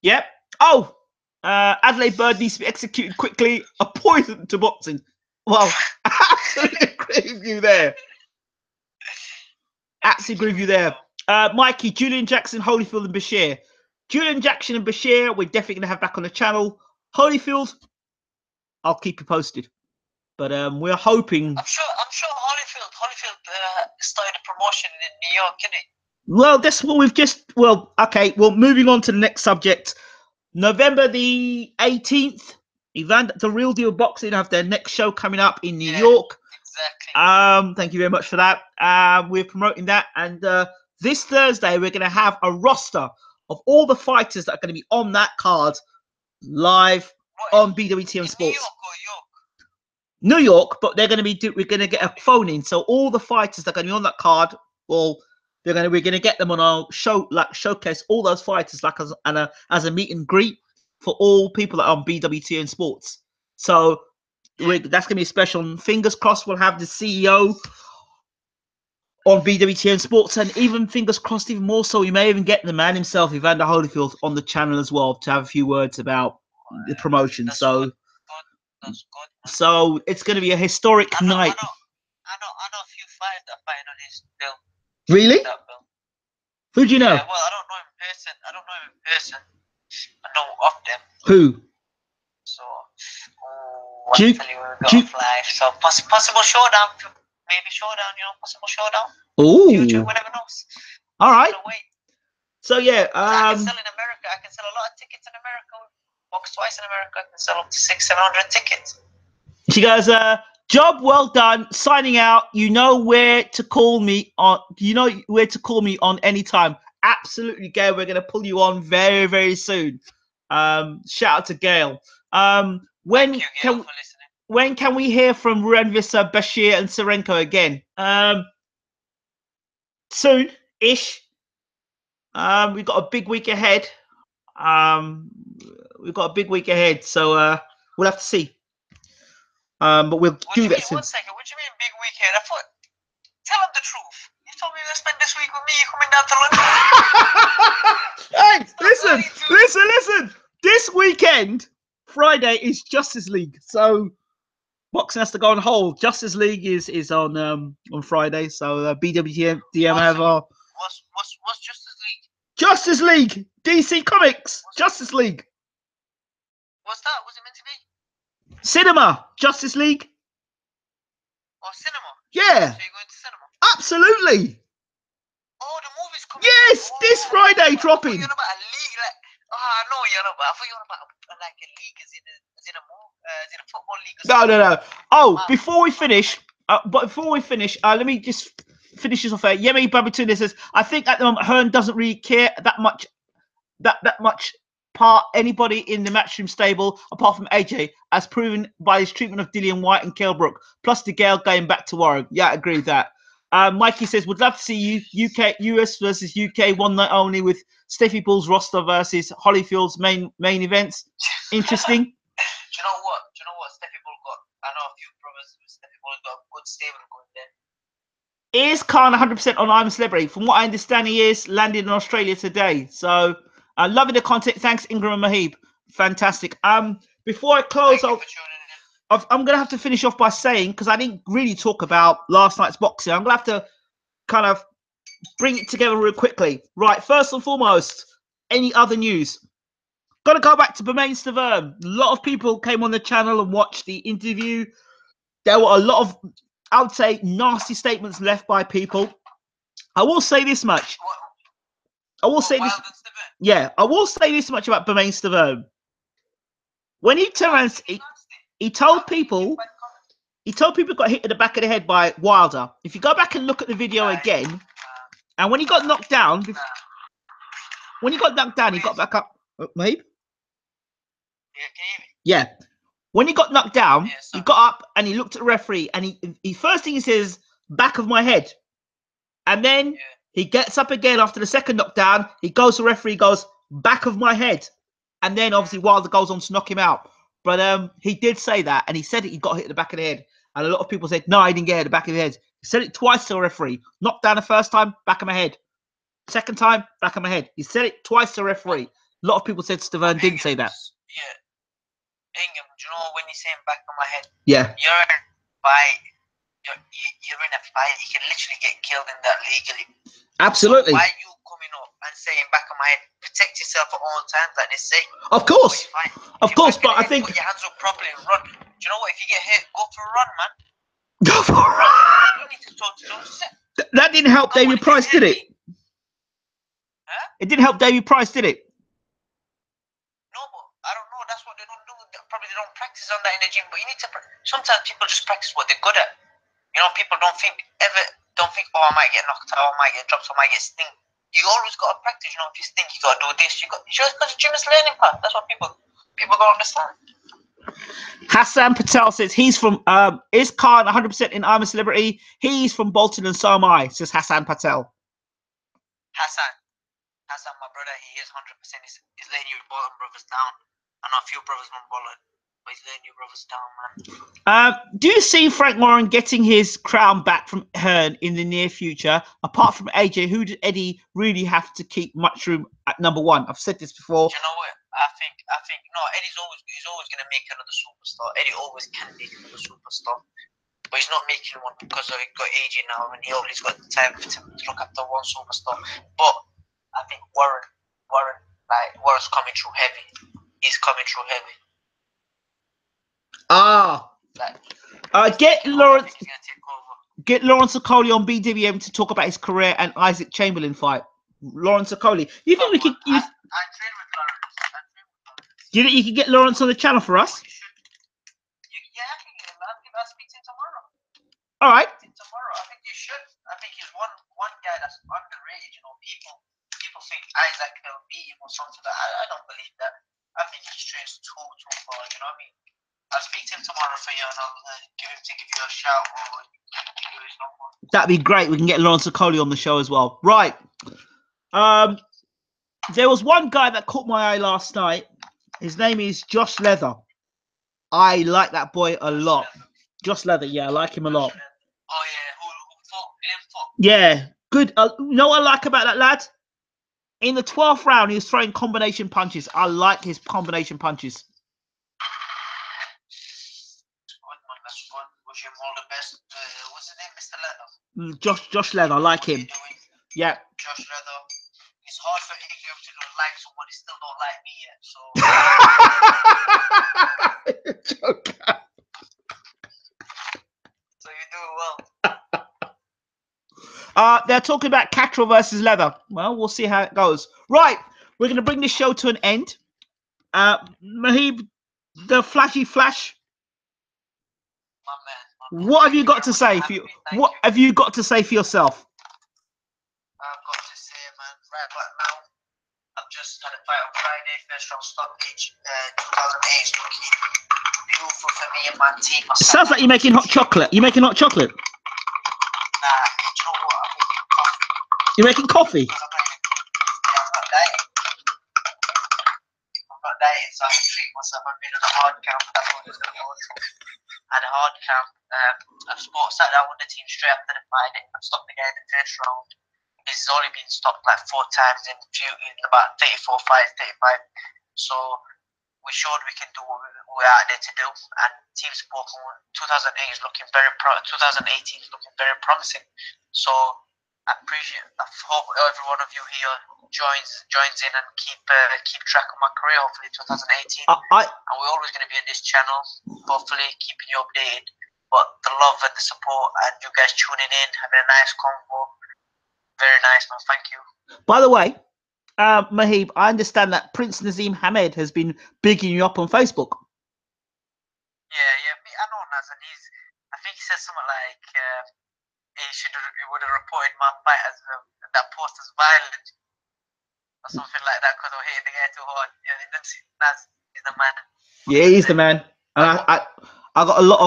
Yep. Oh, Adelaide Bird needs to be executed quickly. A poison to boxing. Well, absolutely agree with you there. Absolutely agree with you there. Mikey, Julian Jackson, Holyfield, and Bashir. Julian Jackson and Bashir, we're definitely gonna have back on the channel. Holyfield, I'll keep you posted. But we're hoping. I'm sure Holyfield started a promotion in New York, isn't he? Well, that's what we've just. Well, okay. Well, moving on to the next subject. November the 18th, Evander, The Real Deal Boxing have their next show coming up in New York. Exactly. Thank you very much for that. We're promoting that, and this Thursday we're going to have a roster of all the fighters that are going to be on that card live on BWTM Sports. New York, but they're going to be. We're going to get a phone in, so all the fighters that are going to be on that card, well, we're going to get them on our show, like showcase all those fighters, like as a meet and greet for all people that are on BWTN Sports. So that's going to be special. And fingers crossed, we'll have the CEO on BWTN Sports, and even fingers crossed, even more so, we may even get the man himself, Evander Holyfield, on the channel as well to have a few words about the promotion. That's so, good. That's good. So it's going to be a historic night. I know a few fighters that are fighting on his bill. Really? Who do you know? Yeah, well, I don't know him in person. I know of them. Who? So, I'll tell you, we got live. So, possible showdown. Maybe showdown, possible showdown. Oh. Future, whatever knows. All right. So, yeah. I can sell in America. I can sell a lot of tickets in America. Box twice in America. I can sell up to 600-700 tickets. She goes, job well done. Signing out. You know where to call me on. You know where to call me on anytime. Absolutely, Gail. We're going to pull you on very, very soon. Shout out to Gail. When can we hear from Renvisa, Bashir, and Serenko again? Soon-ish. We've got a big week ahead. So we'll have to see. But we'll do that soon. 1 second. What do you mean big weekend? Tell them the truth. You told me to spend this week with me. You're coming down to London. Hey, listen. This this weekend, Friday, is Justice League. So boxing has to go on hold. Justice League is on Friday. So BWTM have what's Justice League? Justice League, DC Comics, Justice League. What's that? What's it meant to be? Cinema, Justice League. Oh, cinema. Yeah. So you're going to cinema? Absolutely. Oh, the movie's coming. Yes, this Friday dropping. You're about a league, like. Oh, I know you're about. I thought you were about like a league, as in a football league. Or No. Oh, wow. before we finish, let me just finish this off. Yemi Babatuna says, I think at the moment Hearn doesn't really care that much part anybody in the matchroom stable apart from AJ, as proven by his treatment of Dillian White and Kell Brook, plus the Gale going back to Warren. Yeah, I agree with that. Mikey says, would love to see US versus UK one night only with Steffi Bull's roster versus Holyfield's main events. Interesting. Do you know what? Steffi Bull got? I know a few brothers with Steffi Bull got a good stable going there. Is Khan 100% on I'm a Celebrity? From what I understand, he is landed in Australia today. So, loving the content. Thanks, Ingram and MUHEEB. Fantastic. Before I close, I'm going to have to finish off by saying, because I didn't really talk about last night's boxing, I'm going to have to kind of bring it together real quickly. Right, first and foremost, any other news? Got to go back to Bermain Stavern. A lot of people came on the channel and watched the interview. There were a lot of, I would say, nasty statements left by people. I will say this much. I will say this much about Bermain Stavern. When he turned around, he told people he got hit in the back of the head by Wilder. If you go back and look at the video again, and when he got knocked down, he got back up. MUHEEB? Yeah. When he got knocked down, he got up and he looked at the referee, and he first thing he says, back of my head. And then he gets up again after the second knockdown. He goes to the referee, goes, back of my head. And then obviously Wilder goes on to knock him out. But he did say that, and he said he got hit in the back of the head. And a lot of people said, no, I didn't get hit in the back of the head. He said it twice to a referee. Knocked down the first time, back of my head. Second time, back of my head. He said it twice to a referee. A lot of people said Stavern didn't say that. Yeah. Ingham, do you know when he's saying back of my head? Yeah. You're in a fight. You're in a fight. You can literally get killed in that legally. Absolutely. So why are you coming up and saying back of my head? Protect yourself at all times, like they say. Of course. But I think. Put your hands up properly and run. Do you know what? If you get hit, go for a run, man. Go for a run. You need to talk to those. That didn't help David Price, did it? Huh? It didn't help David Price, did it? No, but I don't know. That's what they don't do. Probably they don't practice on that in the gym. But you need to. Sometimes people just practice what they're good at. You know, people don't think, oh, I might get knocked out, I might get dropped, I might get sting. You always got to practice. You know, if you stink, you got to do this. Just because the gym is learning part. That's what people don't understand. Hassan Patel says he's from is Khan 100% in I'm a Celebrity? He's from Bolton and so am I, says Hassan Patel. Hassan, my brother, he is 100%. He's letting your Bolton brothers down. I know a few brothers from Bolton, but he's letting your brothers down, man. Do you see Frank Warren getting his crown back from Hearn in the near future? Apart from AJ, who did Eddie really have to keep much room at number one? I've said this before. Do you know what? I think no. He's always gonna make another superstar. Eddie always can make another superstar, but he's not making one because he got AJ now, and he always got the time to look after one superstar. But I think Warren's coming through heavy. He's coming through heavy. Get Lawrence Okoli on BWM to talk about his career and Isaac Chamberlain fight. Lawrence Okoli. You think we could? I train with Lawrence. Do you think you could get Lawrence on the channel for us? Yeah, I think I'll speak to him tomorrow. All right. Tomorrow, I think you should. I think he's one guy that's underrated. You know, people think Isaac will beat him or something. I don't believe that. I think he trains too far. You know what I mean? I'll speak to him tomorrow for you, and I'll give you a shout or give you his number. That'd be great. We can get Lawrence Okoli on the show as well. Right. There was one guy that caught my eye last night. His name is Josh Leather. I like that boy a lot. Josh Leather, yeah, I like him a lot. Oh yeah, who fought? Yeah, good. You know what I like about that lad? in the 12th round, he was throwing combination punches. I like his combination punches. That's good. Wish him all the best. What's his name, Mr. Leather? Josh Leather, I like him. Yeah. Josh Leather. It's hard for him to not like someone. He still don't like me yet. So. Joker. So you do well. They're talking about Cattrall versus Leather. Well, we'll see how it goes. Right, we're going to bring this show to an end. MUHEEB, the flashy flash. My man. What have you got to say for you? What have you got to say for yourself? I've got to say, man, right about now, I've just had a fight on Friday, first round stoppage. 2008 is looking beautiful for me and my team. Sounds like you're making hot chocolate. You making hot chocolate? Nah, do you know what? I'm making coffee. You're making coffee? I'm not dieting. I'm not dieting, so I can treat myself. I've been on a hard camp. That's what it's going to go through. At a hard camp, I've sat down with the team straight after the fight. I've stopped the guy in the first round. He's only been stopped like 4 times in about 34 fights, 35. So we showed we can do what we're out there to do. And team support 2008 is looking 2018 is looking very promising. So I hope every one of you here joins in and keep track of my career. Hopefully 2018. And we're always going to be on this channel. Hopefully keeping you updated. But the love and the support and you guys tuning in, having a nice convo. Very nice, man. Thank you. By the way, MUHEEB, I understand that Prince Naseem Hamed has been bigging you up on Facebook. Yeah. I know Nazan. I think he said something like he would have reported my fight as that post as violent or something like that because I was hitting the guy too hard. Yeah, Naz, he's the man. Yeah, he's the man. And I got a lot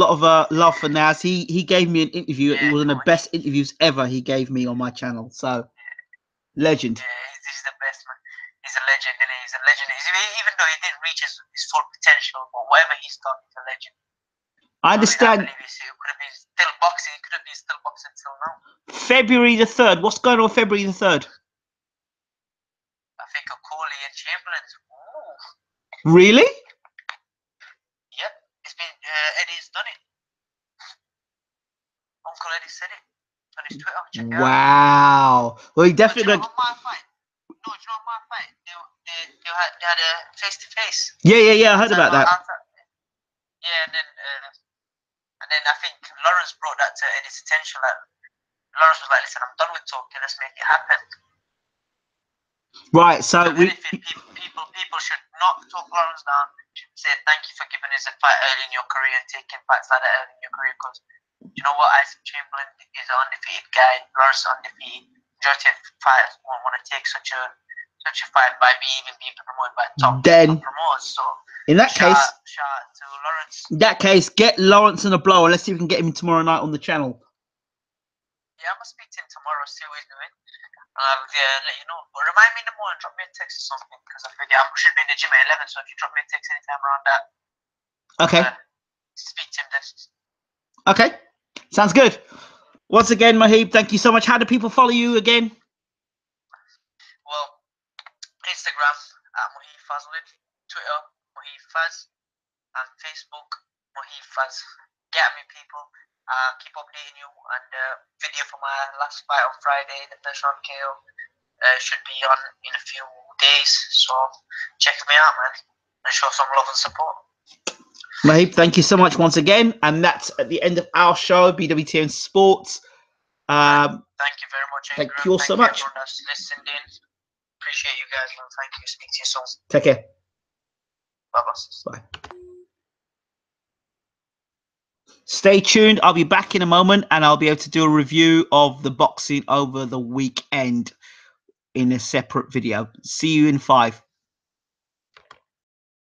of love for Naz. He gave me an interview. It was one of the best interviews ever he gave me on my channel. So, legend. Yeah, he's the best, man. He's a legend, and he's a legend. Even though he didn't reach his full potential, but whatever he's done, he's a legend. I understand. I believe he could have been still boxing. He could have been still boxing till now. February the 3rd. What's going on February the 3rd? I think a Coley and Chamberlain. Ooh. Really? Yep. It's been Eddie's done it. Uncle Eddie said it on his Twitter. Check it out. Wow. Well, he definitely. On my fight. No, do you know my fight? They had a face-to-face. Yeah. I heard about that. Yeah, and then I think Lawrence brought that to Eddie's attention. Like, Lawrence was like, "Listen, I'm done with talking. Let's make it happen." Right. So people should not talk Lawrence down. Should say thank you for giving us a fight early in your career and taking fights like that early in your career. Because you know what, Isaac Chamberlain is an undefeated guy. Lawrence is undefeated. Majority of fighters won't want to take such a fight by being promoted by top promoters. So in that case, shout out to Lawrence. In that case, get Lawrence in a blow, and let's see if we can get him tomorrow night on the channel. Yeah, I'm gonna speak to him tomorrow, see what he's doing. Let you know. But remind me in the morning, drop me a text or something, because I forget. I should be in the gym at 11, so if you drop me a text anytime around that. Okay. Speak to him then. Okay. Sounds good. Once again, MUHEEB, thank you so much. How do people follow you again? Well, Instagram at MUHEEB FAZLDEAN, Twitter MUHEEB Faz, and Facebook MUHEEB Faz. Get at me, people. Keep updating you. And video for my last fight on Friday, the first round KO, should be on in a few days. So check me out, man, and show some love and support. MUHEEB, thank you so much once again. And that's at the end of our show, BWTM Sports. Thank you very much, Thank you so much. Everyone that's listened in. Appreciate you guys, man. Thank you. Speak to you soon. Take care. Bye-bye. Bye. Stay tuned. I'll be back in a moment, and I'll be able to do a review of the boxing over the weekend in a separate video. See you in 5.